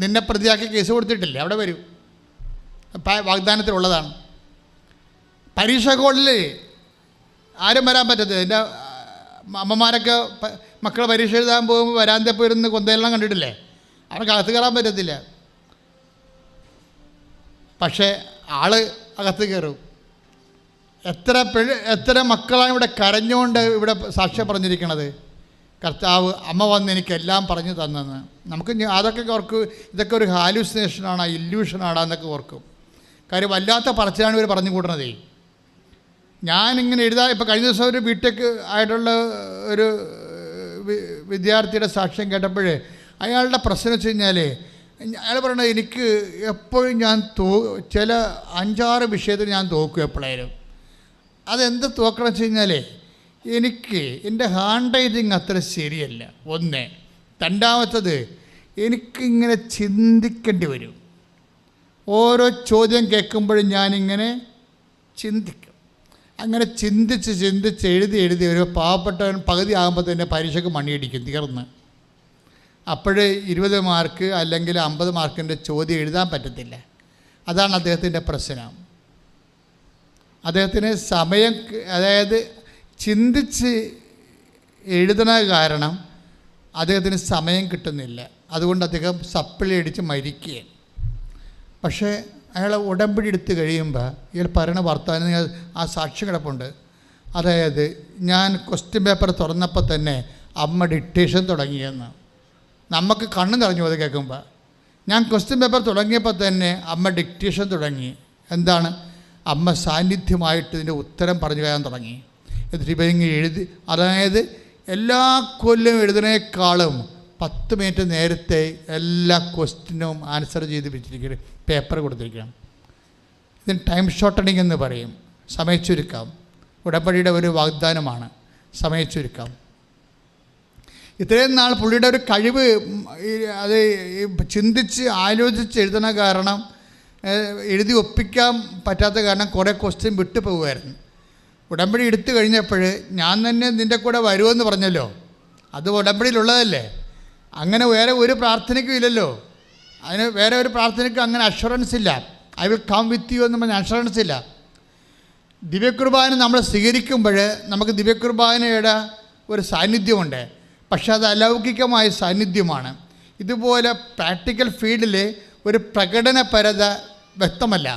നിന്നെ പ്രതിയാക്കി കേസ് കൊടുത്തിട്ടില്ലേ, അവിടെ വരും. വാഗ്ദാനത്തിലുള്ളതാണ്. പരീക്ഷ ഹോളിൽ ആരും വരാൻ പറ്റത്തില്ല. എൻ്റെ അമ്മമാരൊക്കെ മക്കൾ പരീക്ഷ എഴുതാൻ പോകുമ്പോൾ വരാന്തപ്പോൾ ഇരുന്ന് കൊന്തയെല്ലാം കണ്ടിട്ടില്ലേ? അവർക്ക് അകത്ത് കയറാൻ പറ്റത്തില്ല. പക്ഷേ ആൾ അകത്ത് കയറും. എത്ര മക്കളാണ് ഇവിടെ കരഞ്ഞുകൊണ്ട് ഇവിടെ സാക്ഷ്യം പറഞ്ഞിരിക്കണത്. കർത്താവ് അമ്മ വന്ന് എനിക്കെല്ലാം പറഞ്ഞു തന്നെന്ന്. നമുക്ക് അതൊക്കെ ഓർക്കും, ഇതൊക്കെ ഒരു ഹാലുസിനേഷനാണ്, ഇല്യൂഷനാണ് എന്നൊക്കെ ഓർക്കും. കാര്യം വല്ലാത്ത പറച്ചിലാണ് ഇവർ പറഞ്ഞു കൂട്ടണതേ. ഞാനിങ്ങനെ ഇപ്പോൾ കഴിഞ്ഞ ദിവസം ഒരു ബിടെക് ആയിട്ടുള്ള ഒരു വിദ്യാർത്ഥിയുടെ സാക്ഷ്യം കേട്ടപ്പോൾ അയാളുടെ പ്രശ്നം വെച്ച് കഴിഞ്ഞാൽ അയാൾ പറയണത്, എനിക്ക് എപ്പോഴും ഞാൻ ചില 5-6 വിഷയത്തിൽ ഞാൻ തോക്കും എപ്പോഴായാലും. അതെന്ത് തോക്കണം വെച്ച് കഴിഞ്ഞാൽ, എനിക്ക് എൻ്റെ ഹാൻഡ് റൈറ്റിങ് അത്ര ശരിയല്ല. ഒന്ന്. രണ്ടാമത്തത്, എനിക്കിങ്ങനെ ചിന്തിക്കേണ്ടി വരും. ഓരോ ചോദ്യം കേൾക്കുമ്പോഴും ഞാനിങ്ങനെ ചിന്തിക്കും. അങ്ങനെ ചിന്തിച്ച് എഴുതി ഒരു പാവപ്പെട്ടവൻ പകുതി ആകുമ്പോൾ തന്നെ പരീക്ഷയ്ക്ക് മണിയടിക്കും, തീർന്ന്. അപ്പോഴേ 20 മാർക്ക് അല്ലെങ്കിൽ 50 മാർക്കിൻ്റെ ചോദ്യം എഴുതാൻ പറ്റത്തില്ല. അതാണ് അദ്ദേഹത്തിൻ്റെ പ്രശ്നം. അദ്ദേഹത്തിന് സമയം, അതായത് ചിന്തിച്ച് എഴുതണ കാരണം അദ്ദേഹത്തിന് സമയം കിട്ടുന്നില്ല. അതുകൊണ്ട് അദ്ദേഹം സപ്ലി അടിച്ച് മരിക്കുകയാണ്. പക്ഷേ അയാൾ ഉടമ്പടി എടുത്ത് കഴിയുമ്പോൾ ഇയാൾ പറയണ വർത്തമാനം ആ സാക്ഷി കിടപ്പുണ്ട്. അതായത്, ഞാൻ ക്വസ്റ്റ്യൻ പേപ്പർ തുറന്നപ്പോൾ തന്നെ അമ്മ ഡിക്റ്റേഷൻ തുടങ്ങിയെന്ന്. നമുക്ക് കണ്ണ് നിറഞ്ഞു അത് കേൾക്കുമ്പോൾ. ഞാൻ ക്വസ്റ്റ്യൻ പേപ്പർ തുടങ്ങിയപ്പോൾ തന്നെ അമ്മ ഡിക്റ്റേഷൻ തുടങ്ങി. എന്താണ്? അമ്മ സാന്നിധ്യമായിട്ട് ഇതിൻ്റെ ഉത്തരം പറഞ്ഞു തരാൻ തുടങ്ങി. എന്നിട്ട് ഇവരിങ്ങ് എഴുതി. അതായത് എല്ലാ കൊല്ലം എഴുതുന്നതിനേക്കാളും 10 മിനിറ്റ് നേരത്തെ എല്ലാ ക്വസ്റ്റ്യനും ആൻസർ ചെയ്ത് വെച്ചിരിക്കുക, പേപ്പർ കൊടുത്തിരിക്കണം. ഇതിന് ടൈം ഷോർട്ടണിങ് എന്ന് പറയും, സമയച്ചുരുക്കാം. ഉടമ്പടിയുടെ ഒരു വാഗ്ദാനമാണ് സമയച്ചുരുക്കാം. ഇത്രയും നാൾ പുള്ളിയുടെ ഒരു കഴിവ്, അത് ചിന്തിച്ച് ആലോചിച്ച് എഴുതണ കാരണം, എഴുതി ഒപ്പിക്കാൻ പറ്റാത്ത കാരണം കുറേ ക്വസ്റ്റ്യൻ വിട്ടു പോകുമായിരുന്നു. ഉടമ്പടി എടുത്തു കഴിഞ്ഞപ്പോൾ ഞാൻ തന്നെ നിൻ്റെ കൂടെ വരുമെന്ന് പറഞ്ഞല്ലോ, അത് ഉടമ്പടിയിലുള്ളതല്ലേ. അങ്ങനെ വേറെ ഒരു പ്രാർത്ഥനയ്ക്കും ഇല്ലല്ലോ. അതിന് വേറെ ഒരു പ്രാർത്ഥനയ്ക്കും അങ്ങനെ അഷുറൻസ് ഇല്ല. I will come with you എന്ന് പറഞ്ഞ അഷുറൻസ് ഇല്ല. ദിവ്യകുർബാന നമ്മൾ സ്വീകരിക്കുമ്പോൾ നമുക്ക് ദിവ്യകുർബാനയുടെ ഒരു സാന്നിധ്യമുണ്ട്. പക്ഷെ അത് അലൗകികമായ സാന്നിധ്യമാണ്. ഇതുപോലെ പ്രാക്ടിക്കൽ ഫീൽഡിൽ ഒരു പ്രകടനപരത വ്യക്തമല്ല.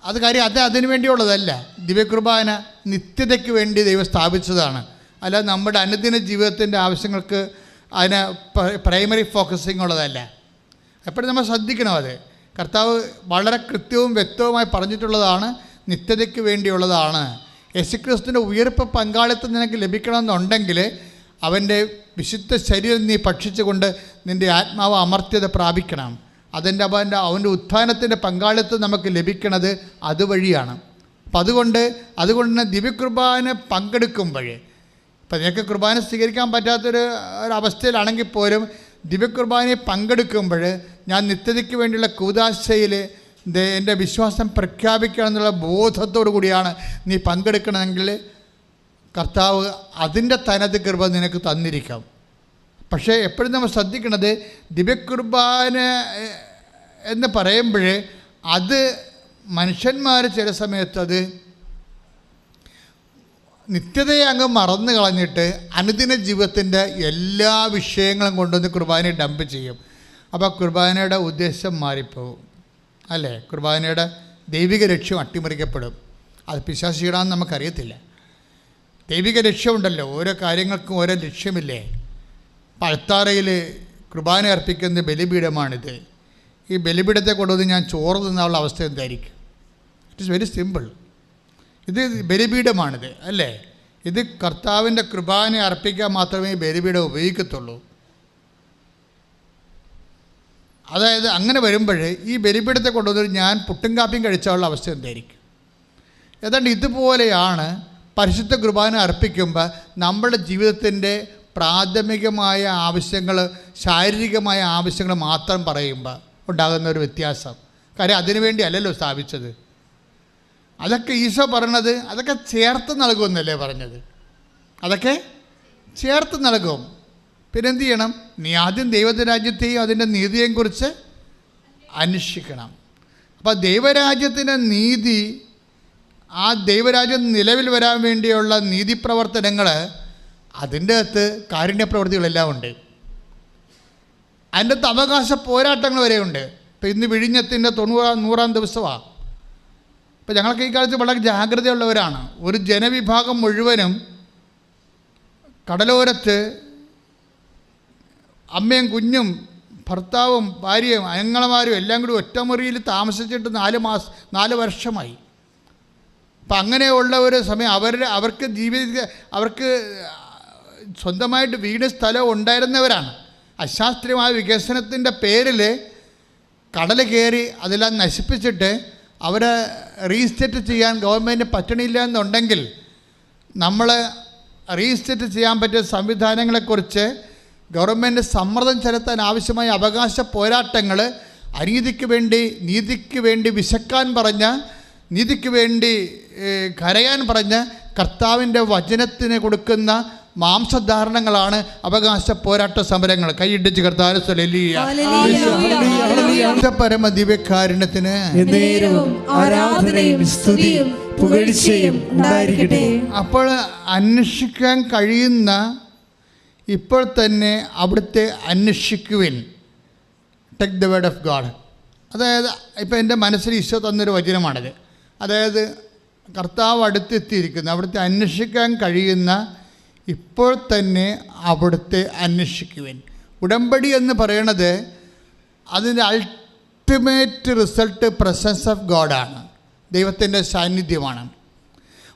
അത് കാര്യം അതിനു വേണ്ടിയുള്ളതല്ല. ദിവ്യകുർബാന നിത്യതയ്ക്ക് വേണ്ടി ദൈവം സ്ഥാപിച്ചതാണ്. അല്ല നമ്മുടെ അനുദിന ജീവിതത്തിൻ്റെ ആവശ്യങ്ങൾക്ക് അതിന് പ്രൈമറി ഫോക്കസിങ് ഉള്ളതല്ല. എപ്പോഴും നമ്മൾ ശ്രദ്ധിക്കണം. അത് കർത്താവ് വളരെ കൃത്യവും വ്യക്തവുമായി പറഞ്ഞിട്ടുള്ളതാണ്, നിത്യതയ്ക്ക് വേണ്ടിയുള്ളതാണ്. യേശുക്രിസ്തുവിൻ്റെ ഉയർപ്പ് പങ്കാളിത്തം നിനക്ക് ലഭിക്കണമെന്നുണ്ടെങ്കിൽ അവൻ്റെ വിശുദ്ധ ശരീരം നീ ഭക്ഷിച്ചുകൊണ്ട് നിൻ്റെ ആത്മാവ് അമർത്യത പ്രാപിക്കണം. അവൻ്റെ ഉത്ഥാനത്തിൻ്റെ പങ്കാളിത്തം നമുക്ക് ലഭിക്കണത് അതുവഴിയാണ്. അപ്പം അതുകൊണ്ട് തന്നെ ദിവ്യകുർബാന പങ്കെടുക്കുമ്പോൾ, ഇപ്പം നിനക്ക് കുർബാന സ്വീകരിക്കാൻ ഒരവസ്ഥയിലാണെങ്കിൽ പോലും ദിവ്യകുർബാനയെ പങ്കെടുക്കുമ്പോൾ ഞാൻ നിത്യതയ്ക്ക് വേണ്ടിയുള്ള കൂദാശയിൽ എൻ്റെ വിശ്വാസം പ്രഖ്യാപിക്കണം എന്നുള്ള ബോധത്തോടു കൂടിയാണ് നീ പങ്കെടുക്കണമെങ്കിൽ കർത്താവ് അതിൻ്റെ തനത് കൃപ നിനക്ക് തന്നിരിക്കാം. പക്ഷേ എപ്പോഴും നമ്മൾ ശ്രദ്ധിക്കുന്നത്, ദിവ്യകുർബാന എന്ന് പറയുമ്പോൾ അത് മനുഷ്യന്മാർ ചില സമയത്ത് അത് നിത്യതയെ അങ്ങ് മറന്നു കളഞ്ഞിട്ട് അനുദിന ജീവിതത്തിൻ്റെ എല്ലാ വിഷയങ്ങളും കൊണ്ടുവന്ന് കുർബാനയെ ഡംപ് ചെയ്യും. അപ്പോൾ കുർബാനയുടെ ഉദ്ദേശം മാറിപ്പോകും, അല്ലേ? കുർബാനയുടെ ദൈവിക ലക്ഷ്യം അട്ടിമറിക്കപ്പെടും. അത് പിശാചിടാന്ന് നമുക്കറിയത്തില്ല. ദൈവിക ലക്ഷ്യമുണ്ടല്ലോ, ഓരോ കാര്യങ്ങൾക്കും ഓരോ ലക്ഷ്യമില്ലേ. അൾത്താരയിൽ കുർബാന അർപ്പിക്കുന്ന ബലിപീഠമാണിത്. ഈ ബലിപീഠത്തെ കൊണ്ടുവന്ന് ഞാൻ ചോറ് തിന്നാനുള്ള അവസ്ഥ എന്തായിരിക്കും? It is very simple. ഇത് ബലിപീഠമാണിത്, അല്ലേ? ഇത് കർത്താവിൻ്റെ കുർബാന അർപ്പിക്കാൻ മാത്രമേ ബലിപീഠം ഉപയോഗിക്കത്തുള്ളൂ. അതായത് അങ്ങനെ വരുമ്പോൾ ഈ ബലിപീഠത്തെ കൊണ്ടുവന്നിട്ട് ഞാൻ പുട്ടും കാപ്പിയും കഴിച്ചാലുള്ള അവസ്ഥ എന്തായിരിക്കും? ഏതാണ്ട് ഇതുപോലെയാണ് പരിശുദ്ധ കുർബാന അർപ്പിക്കുമ്പോൾ നമ്മുടെ ജീവിതത്തിൻ്റെ പ്രാഥമികമായ ആവശ്യങ്ങൾ, ശാരീരികമായ ആവശ്യങ്ങൾ മാത്രം പറയുമ്പോൾ ഉണ്ടാകുന്ന ഒരു വ്യത്യാസം. കാര്യം അതിനുവേണ്ടി അല്ലല്ലോ സ്ഥാപിച്ചത്. അതൊക്കെ ഈശോ പറഞ്ഞത് അതൊക്കെ ചേർത്ത് നൽകുമെന്നല്ലേ പറഞ്ഞത്. അതൊക്കെ ചേർത്ത് നൽകും. പിന്നെന്ത് ചെയ്യണം? നീ ആദ്യം ദൈവരാജ്യത്തെയും അതിൻ്റെ നീതിയെയും കുറിച്ച് അന്വേഷിക്കണം. അപ്പോൾ ദൈവരാജ്യത്തിൻ്റെ നീതി, ആ ദൈവരാജ്യം നിലവിൽ വരാൻ വേണ്ടിയുള്ള നീതിപ്രവർത്തനങ്ങൾ, അതിൻ്റെ അകത്ത് കാരുണ്യപ്രവൃത്തികളെല്ലാം ഉണ്ട്. അതിൻ്റെ അകത്ത് അവകാശ പോരാട്ടങ്ങൾ വരെയുണ്ട്. ഇപ്പോൾ ഇന്ന് വിഴിഞ്ഞത്തിൻ്റെ 100-ാം ദിവസമാണ്. ഇപ്പോൾ ഞങ്ങൾക്ക് ഈ കാലത്ത് വളരെ ജാഗ്രതയുള്ളവരാണ്. ഒരു ജനവിഭാഗം മുഴുവനും കടലോരത്ത് അമ്മയും കുഞ്ഞും ഭർത്താവും ഭാര്യയും അയങ്ങളമാരും എല്ലാം കൂടി ഒറ്റ മുറിയിൽ താമസിച്ചിട്ട് 4 വർഷമായി. അപ്പം അങ്ങനെയുള്ള ഒരു സമയം അവർക്ക് സ്വന്തമായിട്ട് വീട് സ്ഥലം ഉണ്ടായിരുന്നവരാണ്. അശാസ്ത്രീയമായ വികസനത്തിൻ്റെ പേരിൽ കടൽ കയറി അതെല്ലാം നശിപ്പിച്ചിട്ട് അവരെ റീസ്റ്റേറ്റ് ചെയ്യാൻ ഗവൺമെൻറ് പറ്റണില്ല എന്നുണ്ടെങ്കിൽ നമ്മൾ റീസ്റ്റേറ്റ് ചെയ്യാൻ പറ്റിയ സംവിധാനങ്ങളെക്കുറിച്ച് ഗവൺമെൻറ് സമ്മർദ്ദം ചെലുത്താൻ ആവശ്യമായ അവകാശ പോരാട്ടങ്ങൾ, അനീതിക്ക് വേണ്ടി നീതിക്ക് വേണ്ടി വിശക്കാൻ പറഞ്ഞ, നീതിക്ക് വേണ്ടി കരയാൻ പറഞ്ഞ് കർത്താവിൻ്റെ വചനത്തിന് കൊടുക്കുന്ന മാംസധാരണങ്ങളാണ് അവകാശ പോരാട്ട സമരങ്ങൾ. കൈയിടിച്ച് കർത്താവ് പരമ ദിവ്യകാരുണ്യത്തിന് ആരാധനയും സ്തുതിയും പുകഴ്ചയും ഉണ്ടായിരിക്കട്ടെ. അപ്പോൾ അന്വേഷിക്കാൻ കഴിയുന്ന ഇപ്പോൾ തന്നെ അവിടുത്തെ അന്വേഷിക്കുവിൻ. Take the word of God. അതായത് ഇപ്പോൾ എൻ്റെ മനസ്സിൽ ഈശോ തന്നൊരു വചനമാണിത്. അതായത് കർത്താവ് അടുത്തെത്തിയിരിക്കുന്നു. അവിടുത്തെ അന്വേഷിക്കാൻ കഴിയുന്ന ഇപ്പോൾ തന്നെ അവിടുത്തെ അന്വേഷിക്കുവിൻ. ഉടമ്പടി എന്ന് പറയണത് അതിൻ്റെ അൾട്ടിമേറ്റ് റിസൾട്ട് പ്രസൻസ് ഓഫ് ഗോഡാണ്, ദൈവത്തിൻ്റെ സാന്നിധ്യമാണ്.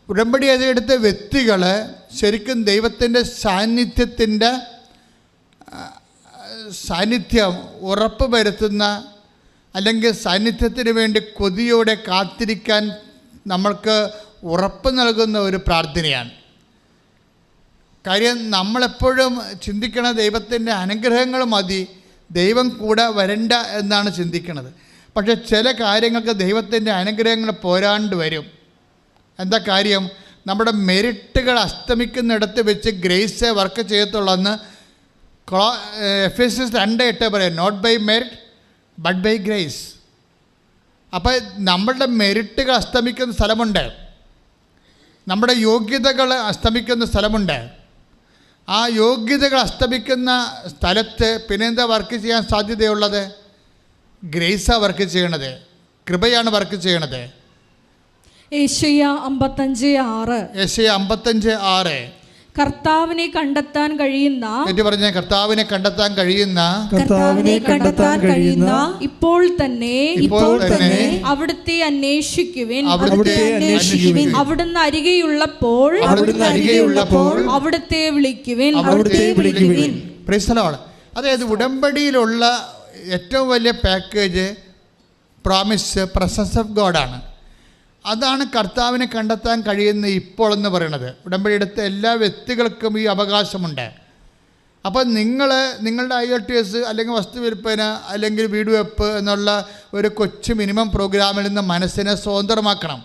ഉടമ്പടി അതെടുത്ത വ്യക്തികൾ ശരിക്കും ദൈവത്തിൻ്റെ സാന്നിധ്യം ഉറപ്പ് വരുത്തുന്ന, അല്ലെങ്കിൽ സാന്നിധ്യത്തിന് വേണ്ടി കൊതിയോടെ കാത്തിരിക്കാൻ നമ്മൾക്ക് ഉറപ്പ് നൽകുന്ന ഒരു പ്രാർത്ഥനയാണ്. കാര്യം നമ്മളെപ്പോഴും ചിന്തിക്കണ ദൈവത്തിൻ്റെ അനുഗ്രഹങ്ങൾ മതി, ദൈവം കൂടെ വരണ്ട എന്നാണ് ചിന്തിക്കുന്നത്. പക്ഷേ ചില കാര്യങ്ങൾക്ക് ദൈവത്തിൻ്റെ അനുഗ്രഹങ്ങൾ പോരാണ്ട് വരും. എന്താ കാര്യം? നമ്മുടെ മെരിറ്റുകൾ അസ്തമിക്കുന്നിടത്ത് വെച്ച് ഗ്രേസേ വർക്ക് ചെയ്യത്തുള്ളൂ. എഫേസ്യസ് 2:8 പറയാം, not by merit but by grace. അപ്പോൾ നമ്മളുടെ മെരിറ്റുകൾ അസ്തമിക്കുന്ന സ്ഥലമുണ്ട്, നമ്മുടെ യോഗ്യതകൾ അസ്തമിക്കുന്ന സ്ഥലമുണ്ട്. ആ യോഗ്യതകൾ അസ്തമിക്കുന്ന സ്ഥലത്ത് പിന്നെന്താ വർക്ക് ചെയ്യാൻ സാധ്യതയുള്ളത്? ഗ്രേസാണ് വർക്ക് ചെയ്യണത്, കൃപയാണ് വർക്ക് ചെയ്യണത്. യെശയ്യാ 55:6 കർത്താവിനെ കണ്ടെത്താൻ കഴിയുന്ന, കർത്താവിനെ കണ്ടെത്താൻ കഴിയുന്ന ഇപ്പോൾ തന്നെ അവിടുത്തെ അന്വേഷിക്കുവിൻ. അവിടുന്ന് അരികെയുള്ളപ്പോൾ അവിടുത്തെ വിളിക്കുവിൻ. Praise the Lord. അതായത് ഉടമ്പടിയിലുള്ള ഏറ്റവും വലിയ പാക്കേജ് പ്രോമിസ് പ്രസൻസ് ഓഫ് ഗോഡാണ്. അതാണ് കർത്താവിനെ കണ്ടെത്താൻ കഴിയുന്ന ഇപ്പോൾ എന്ന് പറയുന്നത്. ഉടമ്പടി എടുത്ത എല്ലാ വ്യക്തികൾക്കും ഈ അവകാശമുണ്ട്. അപ്പോൾ നിങ്ങളുടെ IELTS അല്ലെങ്കിൽ വസ്തുവിൽപ്പന അല്ലെങ്കിൽ വീട് വെപ്പ് എന്നുള്ള ഒരു കൊച്ചു മിനിമം പ്രോഗ്രാമിൽ നിന്ന് മനസ്സിനെ സ്വതന്ത്രമാക്കണം.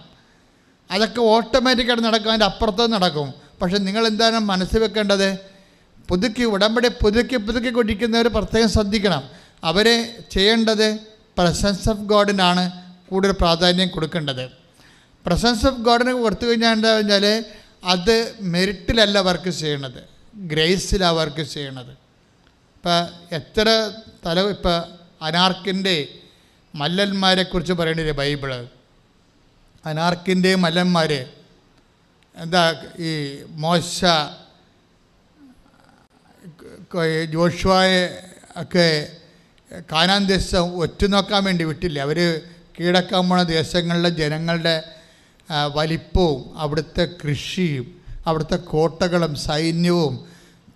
അതൊക്കെ ഓട്ടോമാറ്റിക്കായിട്ട് നടക്കും, അതിൻ്റെ അപ്പുറത്ത് നടക്കും. പക്ഷെ നിങ്ങൾ എന്താണ് മനസ്സിൽ വെക്കേണ്ടത്? ഉടമ്പടി പുതുക്കി കൊണ്ടിരിക്കുന്നവർ പ്രത്യേകം ശ്രദ്ധിക്കണം. അവരെ ചെയ്യേണ്ടത് പ്രസൻസ് ഓഫ് ഗോഡിനാണ് കൂടുതൽ പ്രാധാന്യം കൊടുക്കേണ്ടത്. പ്രസൻസ് ഓഫ് ഗോഡിന് കൊടുത്തു കഴിഞ്ഞാൽ എന്താ പറഞ്ഞാൽ അത് മെറിറ്റിലല്ല വർക്ക് ചെയ്യണത്, ഗ്രേസിലാണ് വർക്ക് ചെയ്യണത്. ഇപ്പം ഇപ്പോൾ അനാർക്കിൻ്റെ മല്ലന്മാരെക്കുറിച്ച് പറയേണ്ടത് ബൈബിള്. അനാർക്കിൻ്റെ മല്ലന്മാർ എന്താ, ഈ മോശ ജോഷുവയെ ഒക്കെ കാനാൻ ദേശം ഒറ്റുനോക്കാൻ വേണ്ടി വിട്ടില്ല. അവർ കീഴടക്കാൻ പോണ ദേശങ്ങളിലെ ജനങ്ങളുടെ വലിപ്പവും അവിടുത്തെ കൃഷിയും അവിടുത്തെ കോട്ടകളും സൈന്യവും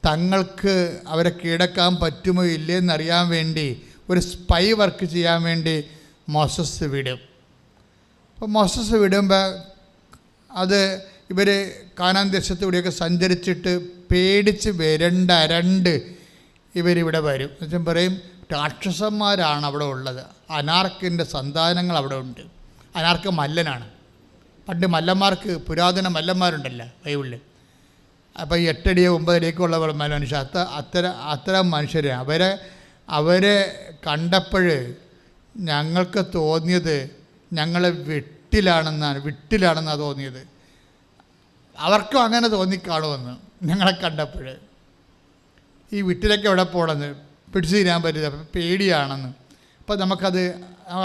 തങ്ങൾക്ക് അവരെ കീഴടക്കാൻ പറ്റുമോ ഇല്ലയെന്നറിയാൻ വേണ്ടി ഒരു സ്പൈ വർക്ക് ചെയ്യാൻ വേണ്ടി മോസസ് വിടും. അപ്പോൾ മോസസ് വിടുമ്പോൾ അത് ഇവർ കാനാൻ ദേശത്തൂടെയൊക്കെ സഞ്ചരിച്ചിട്ട് പേടിച്ച് വരണ്ട് ഇവരിവിടെ വരും. എന്നുവെച്ചാൽ പറയും രാക്ഷസന്മാരാണ് അവിടെ ഉള്ളത്, അനാർക്കിൻ്റെ സന്താനങ്ങൾ അവിടെ ഉണ്ട്. അനാർക്ക് മല്ലനാണ്. പണ്ട് മല്ലന്മാർക്ക്, പുരാതന മല്ലന്മാരുണ്ടല്ലോ ബൈബിളിൽ, അപ്പോൾ 8 അടിയോ 9 അടിയൊക്കെ ഉള്ള മനുഷ്യർ, അത്തരം മനുഷ്യർ അവരെ കണ്ടപ്പോൾ ഞങ്ങൾക്ക് തോന്നിയത് ഞങ്ങൾ വിട്ടിലാണെന്നാണ് തോന്നിയത്. അവർക്കും അങ്ങനെ തോന്നിക്കാണുമെന്ന് ഞങ്ങളെ കണ്ടപ്പോൾ. ഈ വിട്ടിലൊക്കെ എവിടെ പോകണമെന്ന് പിടിച്ചു തീരാൻ പറ്റില്ല, അപ്പം പേടിയാണെന്ന്. അപ്പോൾ നമുക്കത്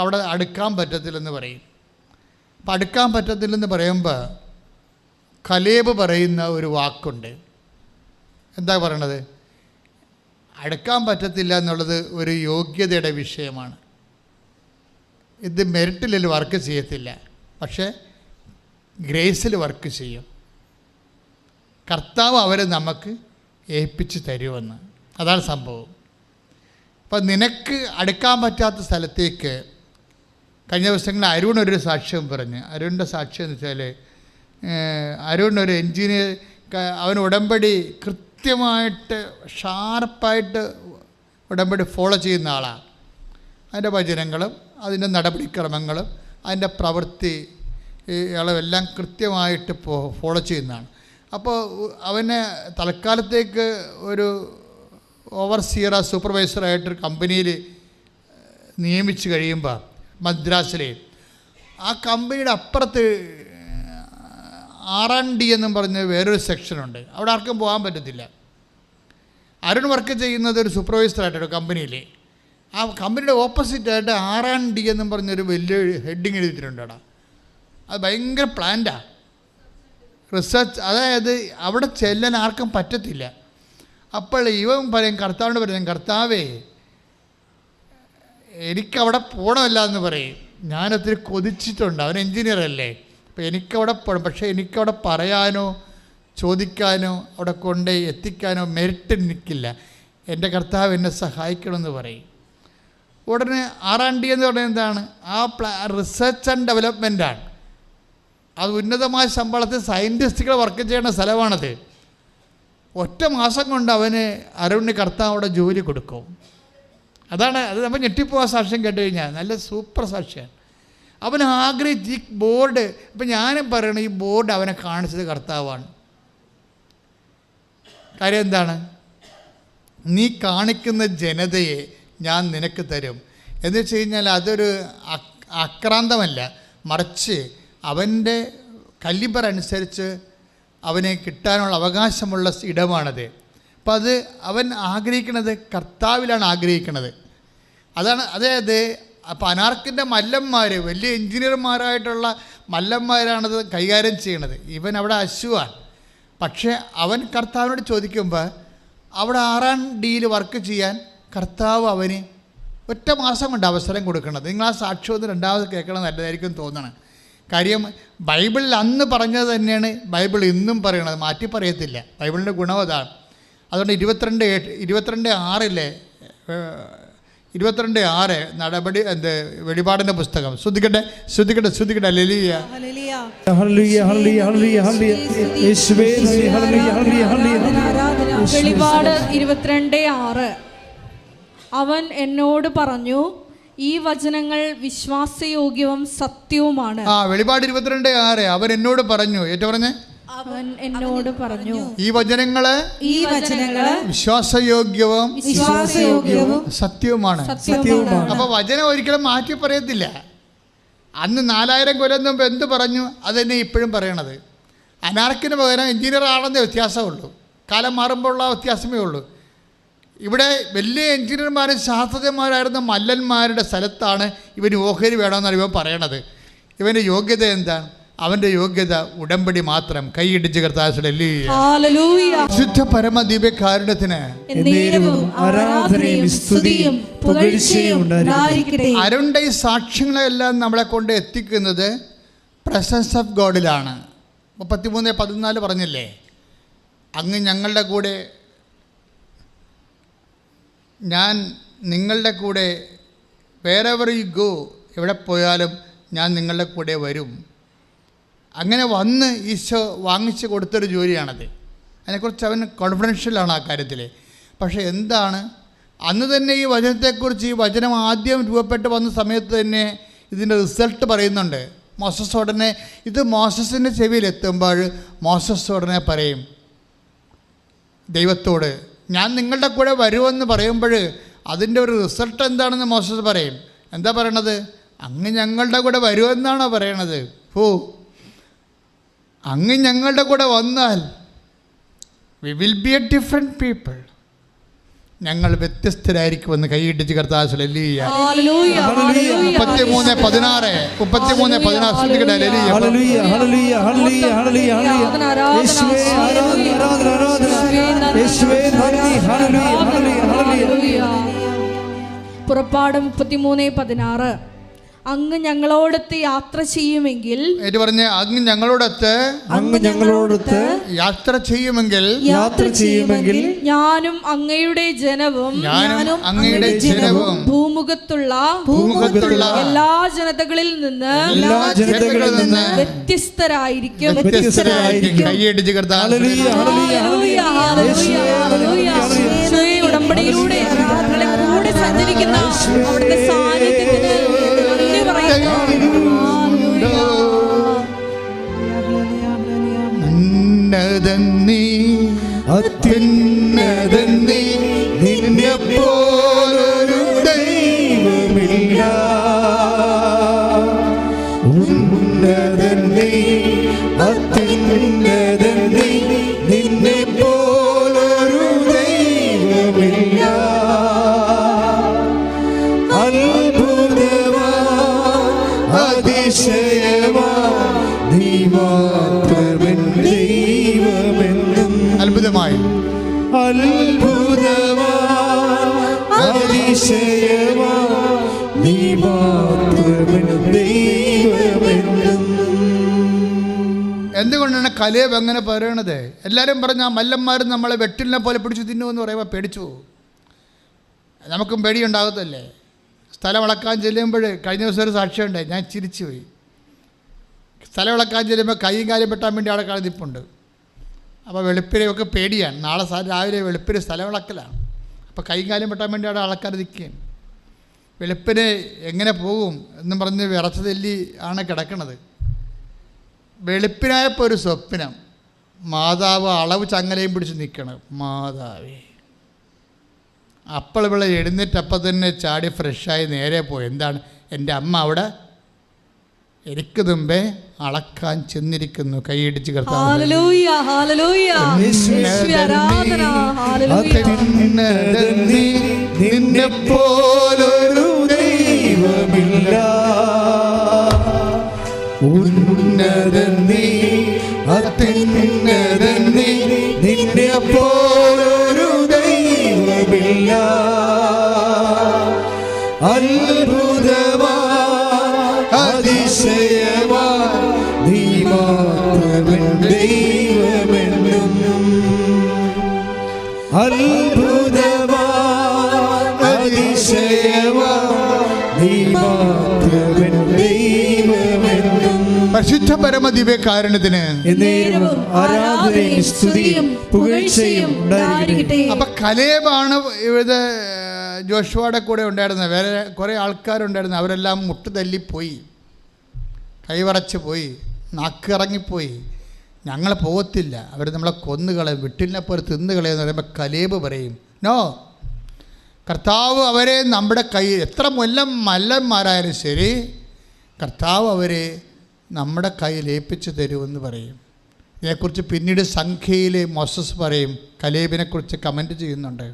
അവിടെ അടുക്കാൻ പറ്റത്തില്ലെന്ന് പറയും. അപ്പം അടുക്കാൻ പറ്റത്തില്ലെന്ന് പറയുമ്പോൾ കലേബ് പറയുന്ന ഒരു വാക്കുണ്ട്. എന്താ പറയണത്? അടുക്കാൻ പറ്റത്തില്ല എന്നുള്ളത് ഒരു യോഗ്യതയുടെ വിഷയമാണ്. ഇത് മെറിറ്റിൽ വർക്ക് ചെയ്യത്തില്ല, പക്ഷേ ഗ്രേസിൽ വർക്ക് ചെയ്യും. കർത്താവ് അവരെ നമുക്ക് ഏൽപ്പിച്ച് തരുമെന്ന്. അതാണ് സംഭവം. അപ്പം നിനക്ക് അടുക്കാൻ പറ്റാത്ത സ്ഥലത്തേക്ക് കഴിഞ്ഞ ദിവസങ്ങളിൽ അരുൺ ഒരു സാക്ഷ്യം പറഞ്ഞ്. അരുണിൻ്റെ സാക്ഷ്യം എന്ന് വെച്ചാൽ, അരുൺ ഒരു എൻജിനീയർ, അവൻ ഉടമ്പടി കൃത്യമായിട്ട് ഷാർപ്പായിട്ട് ഉടമ്പടി ഫോളോ ചെയ്യുന്ന ആളാണ്. അതിൻ്റെ വചനങ്ങളും അതിൻ്റെ നടപടിക്രമങ്ങളും അതിൻ്റെ പ്രവൃത്തി എല്ലാം കൃത്യമായിട്ട് ഫോളോ ചെയ്യുന്നതാണ്. അപ്പോൾ അവനെ തൽക്കാലത്തേക്ക് ഒരു ഓവർസിയർ സൂപ്പർവൈസറായിട്ടൊരു കമ്പനിയിൽ നിയമിച്ച് കഴിയുമ്പോൾ മദ്രാസിലെ ആ കമ്പനിയുടെ അപ്പുറത്ത് R&D എന്നും പറഞ്ഞ് വേറൊരു സെക്ഷനുണ്ട്. അവിടെ ആർക്കും പോകാൻ പറ്റത്തില്ല. അരുൺ വർക്ക് ചെയ്യുന്നത് ഒരു സൂപ്പർവൈസറായിട്ടൊരു കമ്പനിയിൽ. ആ കമ്പനിയുടെ ഓപ്പോസിറ്റായിട്ട് R&D എന്നും പറഞ്ഞൊരു വലിയ ഹെഡിങ് എഴുതിയിട്ടുണ്ട് അവിടെ. അത് ഭയങ്കര പ്ലാന്റാണ്, റിസർച്ച്. അതായത് അവിടെ ചെല്ലാൻ ആർക്കും പറ്റത്തില്ല. അപ്പോൾ ഇവൻ പറയും, കർത്താവിനോട് പറയും, കർത്താവേ എനിക്കവിടെ പോകണമല്ല എന്ന് പറയും. ഞാനൊത്തിരി കൊതിച്ചിട്ടുണ്ട്, അവൻ എൻജിനീയറല്ലേ, അപ്പോൾ എനിക്കവിടെ പോകണം. പക്ഷേ എനിക്കവിടെ പറയാനോ ചോദിക്കാനോ അവിടെ കൊണ്ട് എത്തിക്കാനോ മെറിറ്റ് നിൽക്കില്ല. എൻ്റെ കർത്താവ് എന്നെ സഹായിക്കണമെന്ന് പറയും. ഉടനെ R&D എന്ന് പറയുന്നത് എന്താണ്? റിസർച്ച് ആൻഡ് ഡെവലപ്മെൻറ്റാണ്. അത് ഉന്നതമായ ശമ്പളത്തിൽ സയൻറ്റിസ്റ്റുകൾ വർക്ക് ചെയ്യുന്ന സ്ഥലമാണത്. ഒറ്റ മാസം കൊണ്ട് അരുണിന് കർത്താവ് അവിടെ ജോലി കൊടുക്കും. അത് നമ്മൾ ഞെട്ടിപ്പോവാൻ സാക്ഷ്യം കേട്ട് കഴിഞ്ഞാൽ നല്ല സൂപ്പർ സാക്ഷ്യമാണ്. അവൻ ആഗ്രഹിച്ച് ഈ ബോർഡ്, ഇപ്പം ഞാനും പറയണം, ഈ ബോർഡ് അവനെ കാണിച്ചത് കർത്താവാണ്. കാര്യം എന്താണ്? നീ കാണിക്കുന്ന ജനതയെ ഞാൻ നിനക്ക് തരും എന്ന് വെച്ച് കഴിഞ്ഞാൽ അതൊരു ആക്രാന്തമല്ല, മറിച്ച് അവൻ്റെ കലിബർ അനുസരിച്ച് അവനെ കിട്ടാനുള്ള അവകാശമുള്ള ഇടമാണത്. അപ്പം അത് അവൻ ആഗ്രഹിക്കുന്നത് കർത്താവിലാണ് ആഗ്രഹിക്കുന്നത്. അതായത് അപ്പോൾ അനാർക്കിൻ്റെ മല്ലന്മാർ, വലിയ എൻജിനീയർമാരായിട്ടുള്ള മല്ലന്മാരാണത് കൈകാര്യം ചെയ്യണത്. ഇവൻ അവിടെ അശുവാണ്. പക്ഷേ അവൻ കർത്താവിനോട് ചോദിക്കുമ്പോൾ അവിടെ R&D വർക്ക് ചെയ്യാൻ കർത്താവ് അവന് ഒറ്റ മാസം കൊണ്ട് അവസരം കൊടുക്കണത്. നിങ്ങൾ ആ സാക്ഷ്യം ഒന്ന് രണ്ടാമത് കേൾക്കണം, നല്ലതായിരിക്കും തോന്നണം. കാര്യം ബൈബിളിൽ അന്ന് പറഞ്ഞത് തന്നെയാണ് ബൈബിൾ ഇന്നും പറയണത്, മാറ്റി പറയത്തില്ല. ബൈബിളിൻ്റെ ഗുണം അതാണ്. അതുകൊണ്ട് 22:6 നടപടി വെളിപാടിൻ്റെ പുസ്തകം ശ്രദ്ധിക്കട്ടെ. ഹല്ലേലൂയ. വെളിപാട് 22:6. അവൻ എന്നോട് പറഞ്ഞു, ഈ വചനങ്ങൾ വിശ്വാസയോഗ്യവും സത്യവുമാണ്. വെളിപാട് 22:6 അവൻ എന്നോട് പറഞ്ഞു. ഏറ്റവും പറഞ്ഞേ, അവൻ എന്നോട് പറഞ്ഞു, ഈ വചനങ്ങള് വിശ്വാസയോഗ്യവും സത്യവുമാണ്. അപ്പോൾ വചനം ഒരിക്കലും മാറ്റി പറയത്തില്ല. അന്ന് 4000 കൊല്ലം മുമ്പ് എന്ത് പറഞ്ഞു അത് തന്നെ ഇപ്പോഴും പറയണത്. അനാർക്കിന് പകരം എഞ്ചിനീയർ ആണെന്നേ വ്യത്യാസമുള്ളൂ, കാലം മാറുമ്പോഴുള്ള വ്യത്യാസമേ ഉള്ളൂ. ഇവിടെ വലിയ എഞ്ചിനീയർമാരും ശാസ്ത്രജ്ഞന്മാരായിരുന്ന മല്ലന്മാരുടെ സ്ഥലത്താണ് ഇവന് ഓഹരി വേണമെന്നാണ് ഇവൻ പറയണത്. ഇവൻ്റെ യോഗ്യത എന്താണ്? അവൻ്റെ യോഗ്യത ഉടമ്പടി മാത്രം. കൈയിടിച്ച് കർത്താവേ, ശുദ്ധ പരമ ദിവ്യകാരുണ്യത്തിന് അരുണിൻ്റെ ഈ സാക്ഷ്യങ്ങളെല്ലാം നമ്മളെ കൊണ്ട് എത്തിക്കുന്നത് പ്രസൻസ് ഓഫ് ഗോഡിലാണ്. 33:14 പറഞ്ഞില്ലേ, അങ്ങ് ഞങ്ങളുടെ കൂടെ, ഞാൻ നിങ്ങളുടെ കൂടെ, വേറെവർ യു ഗോ, എവിടെ പോയാലും ഞാൻ നിങ്ങളുടെ കൂടെ വരും. അങ്ങനെ വന്ന് ഈശോ വാങ്ങിച്ച് കൊടുത്തൊരു ജോലിയാണത്. അതിനെക്കുറിച്ച് അവൻ കോൺഫിഡൻഷ്യലാണ് ആ കാര്യത്തിൽ. പക്ഷേ എന്താണ്, അന്ന് തന്നെ ഈ വചനത്തെക്കുറിച്ച്, ഈ വചനം ആദ്യം രൂപപ്പെട്ട് വന്ന സമയത്ത് തന്നെ ഇതിൻ്റെ റിസൾട്ട് പറയുന്നുണ്ട്. മോസസ് ഉടനെ, ഇത് മോസസിൻ്റെ ചെവിയിലെത്തുമ്പോൾ മോസസ് ഉടനെ പറയും ദൈവത്തോട്, ഞാൻ നിങ്ങളുടെ കൂടെ വരുമെന്ന് പറയുമ്പോൾ അതിൻ്റെ ഒരു റിസൾട്ട് എന്താണെന്ന് മോസസ് പറയും. എന്താ പറയണത്? അങ്ങ് ഞങ്ങളുടെ കൂടെ വരുമെന്നാണോ പറയണത്? അങ്ങ് ഞങ്ങളുടെ കൂടെ വന്നാൽ we will be A different people, ഞങ്ങൾ വ്യത്യസ്തരായിരിക്കുമെന്ന് കൈയിട്ടിച്ച് കർത്താവ് ഹല്ലേലൂയ. 33:16 പുറപ്പാട് 33:16 അങ്ങ് ഞങ്ങളോടൊത്ത് യാത്ര ചെയ്യുമെങ്കിൽ, അങ്ങ് ഞങ്ങളോടൊത്ത് യാത്ര ചെയ്യുമെങ്കിൽ ഞാനും അങ്ങയുടെ ജനവും ഭൂമുഖത്തുള്ള എല്ലാ ജനതകളിൽ നിന്ന് വ്യത്യസ്തരായിരിക്കും. ഉടമ്പടിയിലൂടെ കൂടെ സഞ്ചരിക്കുന്ന അവിടുത്തെ സാന്നിധ്യത്തിന് അത്യുന്നതനീ നിന്നെപ്പോലൊരു ദൈവമില്ല. ഉന്നതനീ അത്യുന്നതനീ നിന്നെപ്പോലൊരു ദൈവമില്ല. അത്ഭുതമാ അതിശയമാ നീ മാത്രമൻ ദൈവമെന്നും. അത്ഭുതമായി അത്ഭുതമാ അതിശയമാ നീ മാത്രമൻ ദൈവമെന്നും. എന്തുകൊണ്ടാണ് കലേബ് അങ്ങനെ പറയണത്? എല്ലാവരും പറഞ്ഞ മല്ലന്മാരും നമ്മളെ വെട്ടിലിനെ പോലെ പിടിച്ചു തിന്നുമെന്ന് പറയുമ്പോൾ പേടിച്ചു പോകും. നമുക്കും പേടിയുണ്ടാകത്തല്ലേ? സ്ഥലം ഇളക്കാൻ ചെല്ലുമ്പോൾ കഴിഞ്ഞ ദിവസം ഒരു സാക്ഷ്യമുണ്ടായി, ഞാൻ ചിരിച്ചു പോയി. സ്ഥലം ഇളക്കാൻ ചെല്ലുമ്പോൾ കൈയും കാലും പെട്ടാൻ വേണ്ടി അവിടെ കളഞ്ഞിപ്പുണ്ട്. അപ്പോൾ വെളുപ്പിനെയൊക്കെ പേടിയാണ്. നാളെ രാവിലെ വെളുപ്പിന് സ്ഥലം ഇളക്കലാണ്. അപ്പോൾ കൈയും കാലും പെട്ടാൻ വേണ്ടി അവിടെ അളക്കാതെ നിൽക്കുകയാണ്. വെളുപ്പിന് എങ്ങനെ പോകും എന്നും പറഞ്ഞ് വിറച്ച് തെല്ലി ആണ് കിടക്കണത്. വെളുപ്പിനായപ്പോൾ ഒരു സ്വപ്നം, മാതാവ് അളവ് ചങ്ങലയും പിടിച്ച് നിൽക്കണം. മാതാവേ, അപ്പോൾ ഇവിടെ എഴുന്നേറ്റപ്പം തന്നെ ചാടി ഫ്രഷായി നേരെ പോയി. എന്താണ്? എൻ്റെ അമ്മ അവിടെ എനിക്ക് മുമ്പേ അളക്കാൻ ചെന്നിരിക്കുന്നു. കൈയിടിച്ച് നിന്നെപ്പോലൊരു ദൈവമില്ല. ഉന്നതനീ അത്യുന്നതനീ നിന്നെപ്പോലൊരു ദൈവമില്ല. അത്ഭുതമാ അതിശയമാ നീ മാത്രമൻ ദൈവമെന്നും. അത്ഭുതമാ അതിശയമാ നീ മാത്രമൻ ദൈവമെന്നും. പരിശുദ്ധ പരമദിവ്യകാരുണ്യത്തിന് ആരാധനയും സ്തുതിയും പുകഴ്ചയും ഉണ്ടായിരിക്കട്ടെ. അപ്പം കലേബാണ് ഇവിടെ ജോഷുവയുടെ കൂടെ ഉണ്ടായിരുന്നത്. വേറെ കുറേ ആൾക്കാരുണ്ടായിരുന്നു. അവരെല്ലാം മുട്ട് തല്ലിപ്പോയി, കൈവറച്ച് പോയി, നാക്കിറങ്ങിപ്പോയി. ഞങ്ങൾ പോകത്തില്ല, അവർ നമ്മളെ കൊന്നുകളയും, വിട്ടിലിനെപ്പോലെ തിന്നുകളയെന്ന് പറയുമ്പോൾ കലേബ് പറയും, നോ, കർത്താവ് അവരെ നമ്മുടെ കയ്യിൽ, എത്ര മല്ലന്മാരായാലും ശരി, കർത്താവ് അവരെ നമ്മുടെ കയ്യിൽ ഏൽപ്പിച്ച് തരുമെന്ന് പറയും. ഇതിനെക്കുറിച്ച് പിന്നീട് സംഖ്യയിൽ മോസസ് പറയും, കലേബിനെക്കുറിച്ച് കമൻറ്റ് ചെയ്യുന്നുണ്ട്.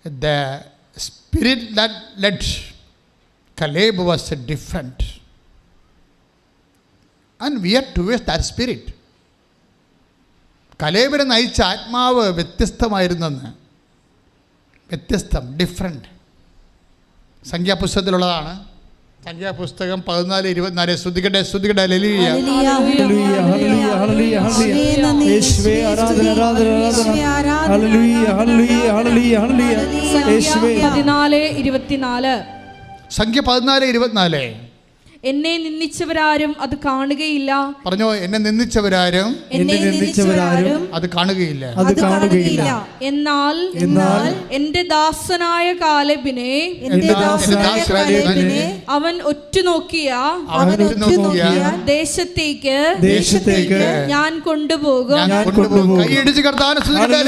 The spirit that led Caleb was different, and we are towards that spirit. കലേബിനെ നയിച്ച ആത്മാവ് വ്യത്യസ്തമായിരുന്നെന്ന്. വ്യത്യസ്തം, ഡിഫറെൻറ്റ്. സംഖ്യാപുസ്തകത്തിലുള്ളതാണ്. സംഖ്യാപുസ്തകം 14:24. ശ്രുതികട്ടെ ഹല്ലേലൂയ. സംഖ്യ 14:24. എന്നെ നിന്ദിച്ചവരാരും അത് കാണുകയില്ല. പറഞ്ഞോ, എന്നെ നിന്ദിച്ചവരാരും അത് കാണുകയില്ല. എന്നാൽ എന്റെ ദാസനായ കാലേബിനെ അവൻ ഒറ്റുനോക്കിയ ദേശത്തേക്ക് ഞാൻ കൊണ്ടുപോകും. കൈയടിച്ച് കർത്താവിനെ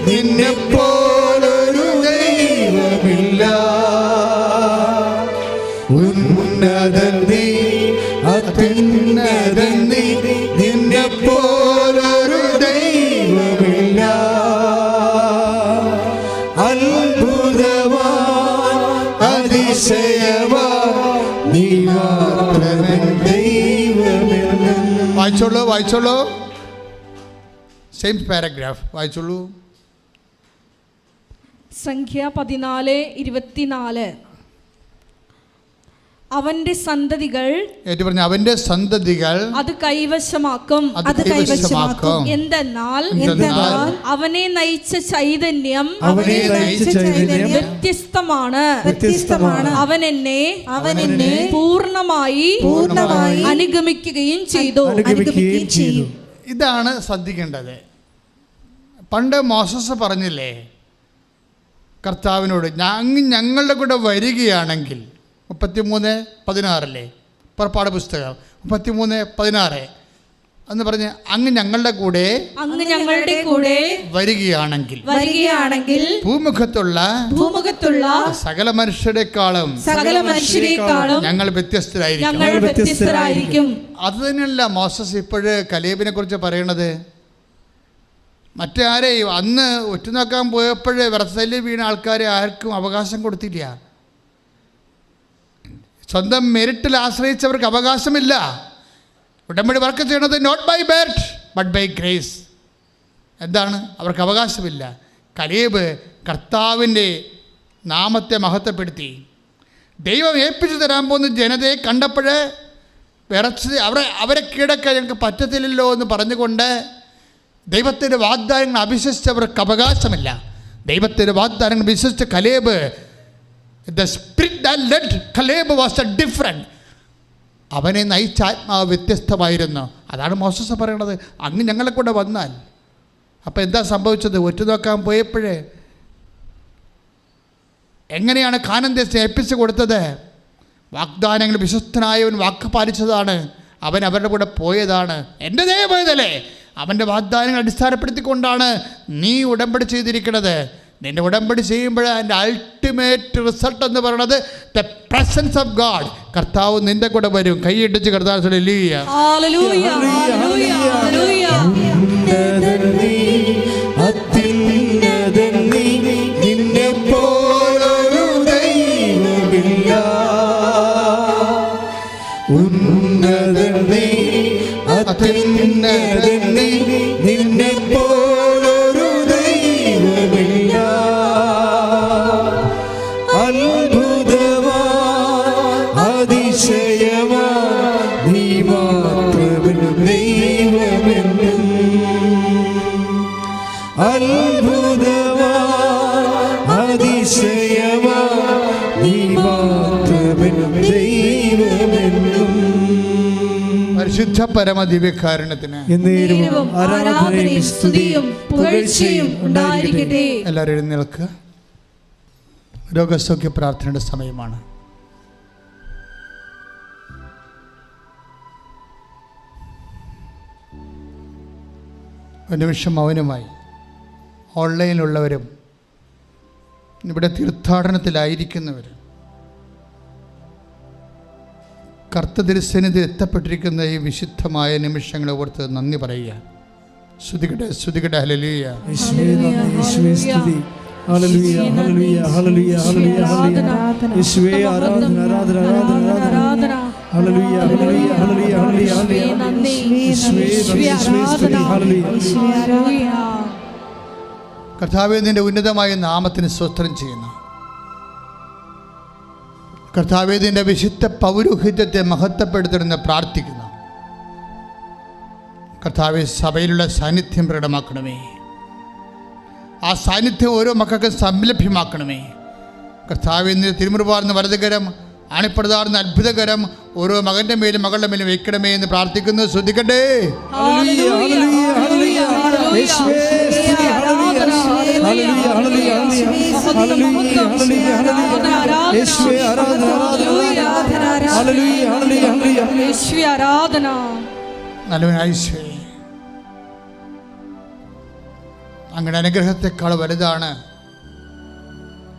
നിന്നെപ്പോലൊരു ദൈവമില്ല. ഉന്നതൻ നീ, അത്യുന്നതൻ നീ, നിന്നെപ്പോലൊരു ദൈവമില്ല. അത്ഭുതമാ അതിശയമാ നീ മാത്രമേ ദൈവമെന്ന്. വായിച്ചോളൂ സെയിം പാരഗ്രാഫ് വായിച്ചോളൂ. സംഖ്യ 14:24. അവന്റെ സന്തതികൾ പറഞ്ഞ അവന്റെ സന്തതികൾ അത് കൈവശമാക്കും. എന്തെന്നാൽ അവനെ നയിച്ച ചൈതന്യം വ്യത്യസ്തമാണ്. അവൻ എന്നെ പൂർണ്ണമായി അനുഗമിക്കുകയും ചെയ്തു. ഇതാണ് ശ്രദ്ധിക്കേണ്ടത്. പണ്ട് മോസസ് പറഞ്ഞില്ലേ കർത്താവിനോട്, ഞങ്ങളുടെ കൂടെ വരികയാണെങ്കിൽ, 33:16 പുറപ്പാട് പുസ്തകം 33:16 എന്ന് പറഞ്ഞ് അങ്ങ് ഞങ്ങളുടെ കൂടെ വരികയാണെങ്കിൽ ഭൂമുഖത്തുള്ള സകല മനുഷ്യരെക്കാളും ഞങ്ങൾ വ്യത്യസ്തരായിരിക്കും. അത് തന്നെയല്ല മോസസ് ഇപ്പോഴ് കലേബിനെ കുറിച്ച് പറയണത്. മറ്റാരെയും അന്ന് ഒറ്റുനോക്കാൻ പോയപ്പോഴേ വെറസലിൽ വീണ ആൾക്കാരെ ആർക്കും അവകാശം കൊടുത്തില്ല. സ്വന്തം മെരിറ്റിൽ ആശ്രയിച്ചവർക്ക് അവകാശമില്ല. ഉടമ്പടി വർക്ക് ചെയ്യണത് not by merit but by grace. എന്താണ്? അവർക്ക് അവകാശമില്ല. കലേബ് കർത്താവിൻ്റെ നാമത്തെ മഹത്വപ്പെടുത്തി. ദൈവം ഏൽപ്പിച്ചു തരാൻ പോകുന്ന ജനതയെ കണ്ടപ്പോഴേ വിറച്ച് അവരെ കീഴടക്കാൻ ഞങ്ങൾക്ക് പറ്റത്തില്ലല്ലോ എന്ന് പറഞ്ഞുകൊണ്ട് ദൈവത്തിൻ്റെ വാഗ്ദാനങ്ങൾ അവിശ്വസിച്ചവർക്ക് അവകാശമില്ല. ദൈവത്തിൻ്റെ വാഗ്ദാനങ്ങൾ വിശ്വസിച്ച കലേബ്, the spirit that led Caleb was different. അവനെ നയിച്ച ആത്മാവ് വ്യത്യസ്തമായിരുന്നു. അതാണ് മോസസ് പറയണത്, അങ്ങ് ഞങ്ങളെ കൂടെ വന്നാൽ. അപ്പം എന്താ സംഭവിച്ചത്? ഒറ്റുനോക്കാൻ പോയപ്പോഴേ എങ്ങനെയാണ് കാനാൻ ദേശം ഏൽപ്പിച്ചു കൊടുത്തത്? വാഗ്ദാനങ്ങൾ വിശ്വസ്തനായവൻ വാക്ക് പാലിച്ചതാണ്. അവൻ അവരുടെ കൂടെ പോയതാണ്. എൻ്റെ ദൈവമേ, അവൻ്റെ വാഗ്ദാനങ്ങൾ അടിസ്ഥാനപ്പെടുത്തിക്കൊണ്ടാണ് നീ ഉടമ്പടി ചെയ്തിരിക്കുന്നത്. നിന്റെ ഉടമ്പടി ചെയ്യുമ്പോൾ അതിൻ്റെ അൾട്ടിമേറ്റ് റിസൾട്ട് എന്ന് പറയുന്നത് ദ പ്രസൻസ് ഓഫ് ഗാഡ്. കർത്താവ് നിന്റെ കൂടെ വരും. കൈയിടിച്ച് കർത്താവ് ഹല്ലേലൂയ. പരിശുദ്ധ പരമ ദിവ്യകാരുണ്യത്തിന് ആരാധനയും സ്തുതിയും പുകഴ്ചയും ഉണ്ടായിരിക്കട്ടെ. എല്ലാവരും എഴുന്നേൽക്കുക. രോഗസൗഖ്യ പ്രാർത്ഥനയുടെ സമയമാണ്. ഒരു നിമിഷം മൗനമായി. ഓൺലൈനിലുള്ളവരും ഇവിടെ തീർത്ഥാടനത്തിലായിരിക്കുന്നവരും കർത്തൃസന്നിധിയിൽ എത്തപ്പെട്ടിരിക്കുന്ന ഈ വിശുദ്ധമായ നിമിഷങ്ങളെ ഓർത്ത് നന്ദി പറയുക. സ്തുതിക്കട്ടെ, സ്തുതിക്കട്ടെ. ഹല്ലേലൂയ. കർത്താവേ, നിന്റെ ഉന്നതമായ നാമത്തിന് സ്തോത്രം ചെയ്യുന്നു. കർത്താവേ, നിന്റെ വിശുദ്ധ പൗരോഹിത്യത്തെ മഹത്വപ്പെടുത്തണമെന്ന് പ്രാർത്ഥിക്കുന്നു. കർത്താവേ, സഭയിലുള്ള സാന്നിധ്യം പ്രകടമാക്കണമേ. ആ സാന്നിധ്യം ഓരോ മക്കൾക്കും സംലഭ്യമാക്കണമേ കർത്താവേ. ഇന്ന് തിരുമുറുപാർന്ന വലതുകരം ആണിപ്പടുതാർന്ന അത്ഭുതകരം ഓരോ മകൻ്റെ മേലും മകളുടെ മേലും വെക്കണമേ എന്ന് പ്രാർത്ഥിക്കുന്നു. ശ്രദ്ധിക്കട്ടെ. അങ്ങയുടെ അനുഗ്രഹത്തെക്കാൾ വലുതാണ്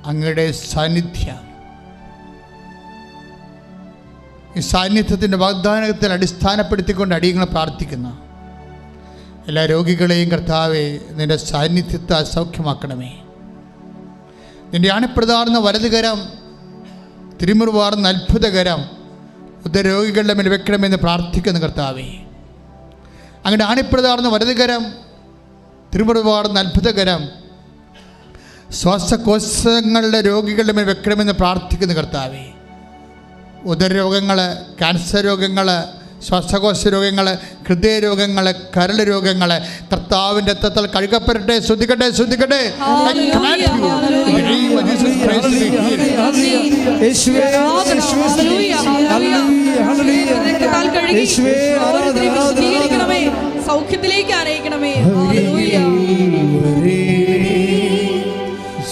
അങ്ങയുടെ സാന്നിധ്യം. ഈ സാന്നിധ്യത്തിൻ്റെ വാഗ്ദാനത്തിൽ അടിസ്ഥാനപ്പെടുത്തിക്കൊണ്ട് അടിയങ്ങളെ പ്രാർത്ഥിക്കുന്നു. എല്ലാ രോഗികളെയും കർത്താവെ നിൻ്റെ സാന്നിധ്യത്തെ സൗഖ്യമാക്കണമേ. നിൻ്റെ ആണിപ്രതാർന്ന വലതുകരം, തിരുമുറുവാർന്ന അത്ഭുതകരം ഉദരരോഗികളുടെ മേൽ വെക്കണമെന്ന് പ്രാർത്ഥിക്കുന്നു കർത്താവെ. അങ്ങനെ ആണിപ്രതാർന്ന വലതുകരം, തിരുമുറുവാർന്ന അത്ഭുതകരം ശ്വാസകോശങ്ങളുടെ രോഗികളുടെ മേൽ വെക്കണമെന്ന് പ്രാർത്ഥിക്കുന്നു കർത്താവെ. ഉദരരോഗങ്ങൾ, ക്യാൻസർ രോഗങ്ങൾ, ശ്വാസകോശ രോഗങ്ങൾ, ഹൃദയരോഗങ്ങൾ, കരൾ രോഗങ്ങൾ കർത്താവിൻ്റെ രക്തത്താൽ കഴുകപ്പെടട്ടെ. ശ്രദ്ധിക്കട്ടെ, ശ്രദ്ധിക്കട്ടെ. സൗഖ്യത്തിലേക്ക് ആനയിക്കണമേ.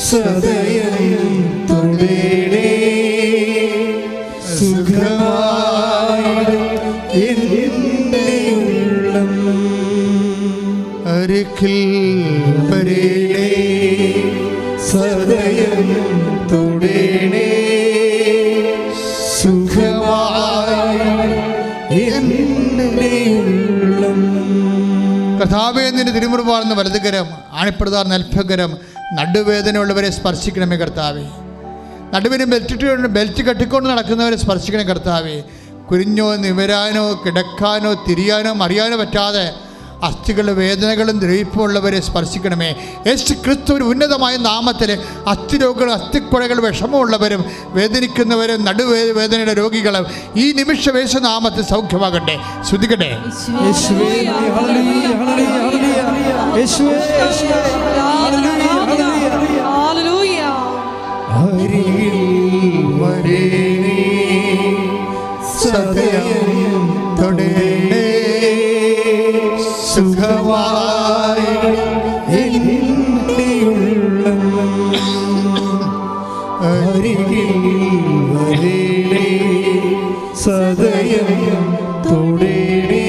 സദയം തൊടേണേ കർത്താവേ. നിന്റെ തിരുമുറുപാർന്ന വലതുകരം, ആണിപ്രതാർന്ന അത്ഭുതകരം നടുവേദനയുള്ളവരെ സ്പർശിക്കണമേ കർത്താവേ. നടുവിന് ബെൽറ്റ് കെട്ടിക്കൊണ്ട് നടക്കുന്നവരെ സ്പർശിക്കണേ കർത്താവേ. കുരിഞ്ഞോ നിവരാനോ കിടക്കാനോ തിരിയാനോ അറിയാനോ പറ്റാതെ അസ്ഥികളുടെ വേദനകളും ദ്രവിപ്പുമുള്ളവരെ സ്പർശിക്കണമേ. യേശു ക്രിസ്തുവിന് ഉന്നതമായ നാമത്തിൽ അസ്ഥിരോഗികളും അസ്ഥിക്കുഴകൾ വിഷമമുള്ളവരും വേദനിക്കുന്നവരും നടുവേദനയുടെ രോഗികളും ഈ നിമിഷം യേശുനാമത്തിൽ സൗഖ്യമാകട്ടെ. ശ്രദ്ധിക്കട്ടെ. സുഖമായി സദയം തൊടേണേ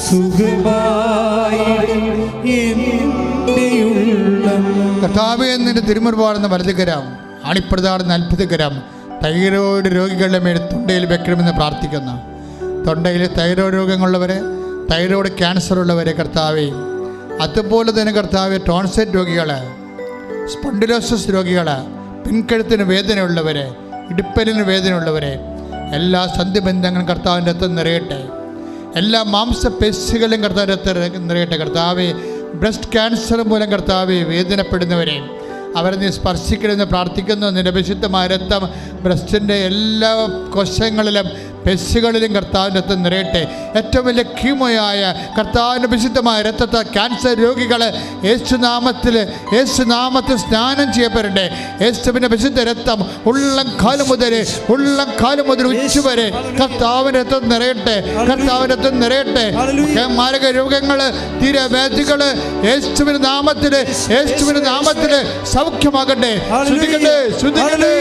സുഖമായി കർത്താവേ. നിന്റെ തിരുമുറുപാർന്ന വലതുകരം, ആണിപ്രതാർന്ന അത്ഭുതകരം തൈറോയ്ഡ് രോഗികളുടെ മേൽ തൊണ്ടയിൽ വെക്കണമെന്ന് പ്രാർത്ഥിക്കുന്നു. തൊണ്ടയിൽ തൈറോയ്ഡ് രോഗങ്ങളുള്ളവരെ, തൈറോയ്ഡ് ക്യാൻസർ ഉള്ളവരെ കർത്താവേ, അതുപോലെ തന്നെ കർത്താവേ ടോൺസൈറ്റ് രോഗികൾ, സ്പോണ്ടിലോസിസ് രോഗികൾ, പിൻകഴുത്തിന് വേദനയുള്ളവരെ, ഇടുപ്പലിന് വേദനയുള്ളവരെ എല്ലാ സന്ധിബന്ധങ്ങളും കർത്താവിൻ്റെ രക്തം നിറയട്ടെ. എല്ലാ മാംസപേശികളും കർത്താവിൻ്റെ രക്തം നിറയട്ടെ കർത്താവേ. ബ്രസ്റ്റ് ക്യാൻസർ മൂലം കർത്താവേ വേദനപ്പെടുന്നവരെ അവരെ നീ സ്പർശിക്കണമെന്ന് പ്രാർത്ഥിക്കുന്നു. നിന്റെ വിശുദ്ധമായ രക്തം ബ്രസ്റ്റിൻ്റെ എല്ലാ കോശങ്ങളിലും പെശുകളിലും കർത്താവിൻ്റെ രക്തം നിറയട്ടെ. ഏറ്റവും വലിയ കീമോയായ കർത്താവിൻ്റെ വിശുദ്ധമായ രക്തത്തെ ക്യാൻസർ രോഗികൾ യേശുനാമത്തിൽ സ്നാനം ചെയ്യപ്പെടട്ടെ. യേശുവിൻ്റെ വിശുദ്ധ രക്തം ഉള്ളം കാലം മുതൽ ഉച്ചവരെ കർത്താവിൻ്റെ രക്തം നിറയട്ടെ. കർത്താവിൻ്റെ രക്തം നിറയട്ടെ. മാരക രോഗങ്ങൾ, തീരവേദികൾ യേശുവിൻ്റെ നാമത്തിൽ സൗഖ്യമാകട്ടെ. ശ്രദ്ധിക്കട്ടെ, ശ്രദ്ധിക്കട്ടെ.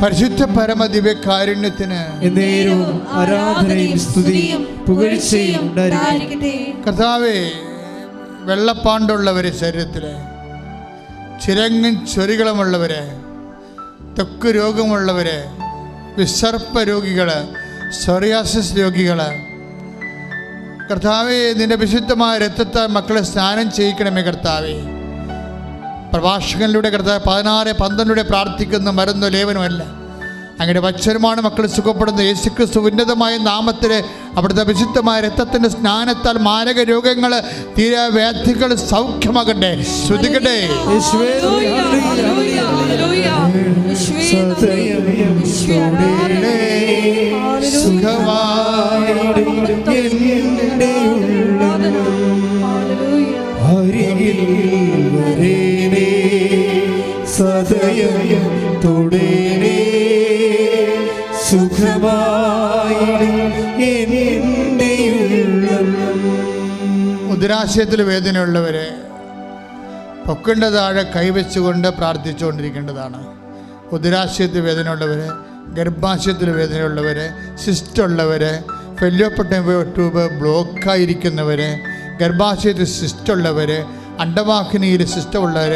പരിശുദ്ധ പരമ ദിവ്യകാരുണ്യത്തിന് ആരാധനയും സ്തുതിയും പുകഴ്ചയും ഉണ്ടായിരിക്കട്ടെ. കർത്താവേ, വെള്ളപ്പാണ്ടുള്ളവരെ, ശരീരത്തില് ചിരങ്ങും ചൊരികളുമുള്ളവര്, ത്വക്ക് രോഗമുള്ളവര്, വിസർപ്പ രോഗികള്, സോറിയാസിസ് രോഗികള് കർത്താവേ, നിന്റെ വിശുദ്ധമായ രക്തത്താൽ മക്കളെ സ്നാനം ചെയ്യിക്കണമേ കർത്താവേ. പ്രഭാഷകനിലൂടെ കർത്താവ് 16:12 പ്രാർത്ഥിക്കുന്ന മരുന്ന് ലേവനുമല്ല, അങ്ങനെ വച്ചരമാണ് മക്കൾ സുഖപ്പെടുന്നത്. യേശുക്രിസ്തു ഉന്നതമായ നാമത്തിൽ അവിടുത്തെ വിശുദ്ധമായ രക്തത്തിൻ്റെ സ്നാനത്താൽ മാരക രോഗങ്ങൾ, തീരാവ്യാധികൾ സൗഖ്യമാകട്ടെ. ശ്രുതികട്ടെ. സദയം തൊടേണേ ഉദരാശയത്തിൽ വേദനയുള്ളവരെ പൊക്കിൻ്റെ താഴെ കൈവച്ചുകൊണ്ട് പ്രാർത്ഥിച്ചുകൊണ്ടിരിക്കേണ്ടതാണ്. ഉദരാശയത്തിൽ വേദനയുള്ളവർ, ഗർഭാശയത്തിൽ വേദനയുള്ളവർ, സിസ്റ്റുള്ളവർ, ഫെല്ലോപ്പട്ട ട്യൂബ് ബ്ലോക്കായിരിക്കുന്നവർ, ഗർഭാശയത്തിൽ സിസ്റ്റുള്ളവർ, അണ്ടവാഹിനിയിൽ സിസ്റ്റമുള്ളവർ,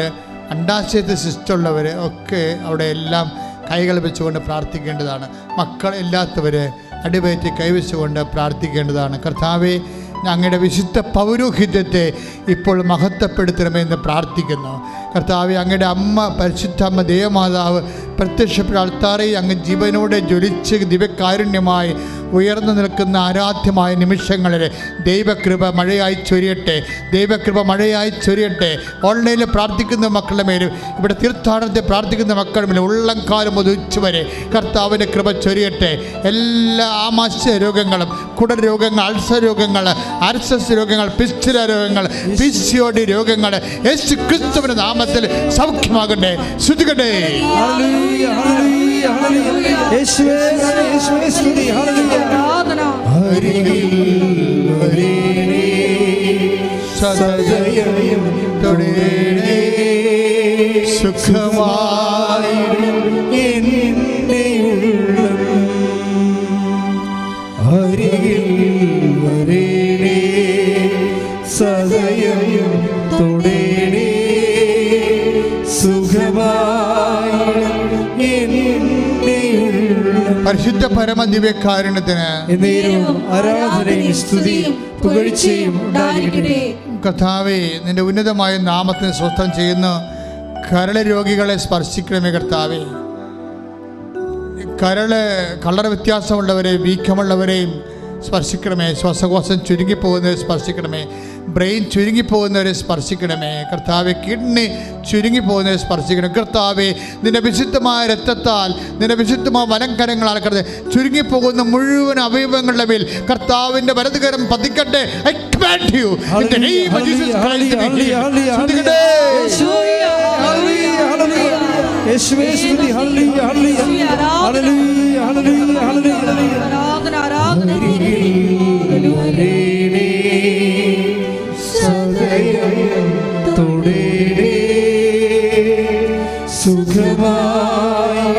അണ്ടാശയത്തിൽ സിസ്റ്റുള്ളവർ ഒക്കെ അവിടെ എല്ലാം കൈകൾ വെച്ചുകൊണ്ട് പ്രാർത്ഥിക്കേണ്ടതാണ്. മക്കൾ ഇല്ലാത്തവർ അടിവയറ്റി കൈവച്ചുകൊണ്ട് പ്രാർത്ഥിക്കേണ്ടതാണ്. കർത്താവേ, അങ്ങയുടെ വിശുദ്ധ പൗരോഹിത്യത്തെ ഇപ്പോൾ മഹത്വപ്പെടുത്തണമെന്ന് പ്രാർത്ഥിക്കുന്നു. കർത്താവെ, അങ്ങയുടെ അമ്മ പരിശുദ്ധ അമ്മ ദേവമാതാവ് പ്രത്യക്ഷപ്പെട്ട അൾത്താറയിൽ അങ്ങ് ജീവനോടെ ജ്വലിച്ച് ദിവ്യകാരുണ്യമായി ഉയർന്നു നിൽക്കുന്ന ആരാധ്യമായ നിമിഷങ്ങളിൽ ദൈവകൃപ മഴയായി ചൊരിയട്ടെ. ദൈവകൃപ മഴയായി ചൊരിയട്ടെ. ഓൺലൈനിൽ പ്രാർത്ഥിക്കുന്ന മക്കളുടെ മേലും ഇവിടെ തീർത്ഥാടനത്തെ പ്രാർത്ഥിക്കുന്ന മക്കളുടെ മേലും ഉള്ളംകാലം മുതൽ വരെ കർത്താവിൻ്റെ കൃപ ചൊരിയട്ടെ. എല്ലാ ആമാശയ രോഗങ്ങളും, കുടൽ രോഗങ്ങൾ, അൾസർ രോഗങ്ങൾ, ആർസസ് രോഗങ്ങൾ, പിസ്റ്റുല രോഗങ്ങൾ, PCOD രോഗങ്ങൾ യേശു ക്രിസ്തുവിന്റെ നാമത്തിൽ സൗഖ്യമാകട്ടെ. ശ്രുതികട്ടെ. സദയം തൊടേണേ സുഖമായി എന്നെ അരികിൽ വരേണേ സദയം തൊടേണേ സുഖമായി എന്നെ പരിശുദ്ധ പരമ ദിവ്യകാരുണ്യത്തിന് ആരാധനയും സ്തുതിയും പുകഴ്ചയും ഉണ്ടായിരിക്കട്ടെ. കർത്താവേ, നിന്റെ ഉന്നതമായ നാമത്തിന് സ്വസ്ഥം ചെയ്യുന്ന കരൾ രോഗികളെ സ്പർശിക്കണമേ കർത്താവേ. കളർ വ്യത്യാസമുള്ളവരെ, വീക്കമുള്ളവരെയും സ്പർശിക്കണമേ. ശ്വാസകോശം ചുരുങ്ങിപ്പോകുന്നവരെ സ്പർശിക്കണമേ. ബ്രെയിൻ ചുരുങ്ങിപ്പോകുന്നവരെ സ്പർശിക്കണമേ കർത്താവെ. കിഡ്നി ചുരുങ്ങിപ്പോകുന്നവരെ സ്പർശിക്കണം കർത്താവെ. നിന്റെ വിശുദ്ധമായ രക്തത്താൽ, നിന്റെ വിശുദ്ധമായ വലംകരങ്ങളാൽ ചുരുങ്ങിപ്പോകുന്ന മുഴുവൻ അവയവങ്ങളുടെ മേൽ കർത്താവിൻ്റെ വലതുകരം പതിക്കട്ടെ. I command you in the name of Jesus Christ to be healed. യേശുവേ സ്തുതി. Hallelujah hallelujah hallelujah hallelujah hallelujah ആരാധന സദയം തൊടേണേ സുഖമായി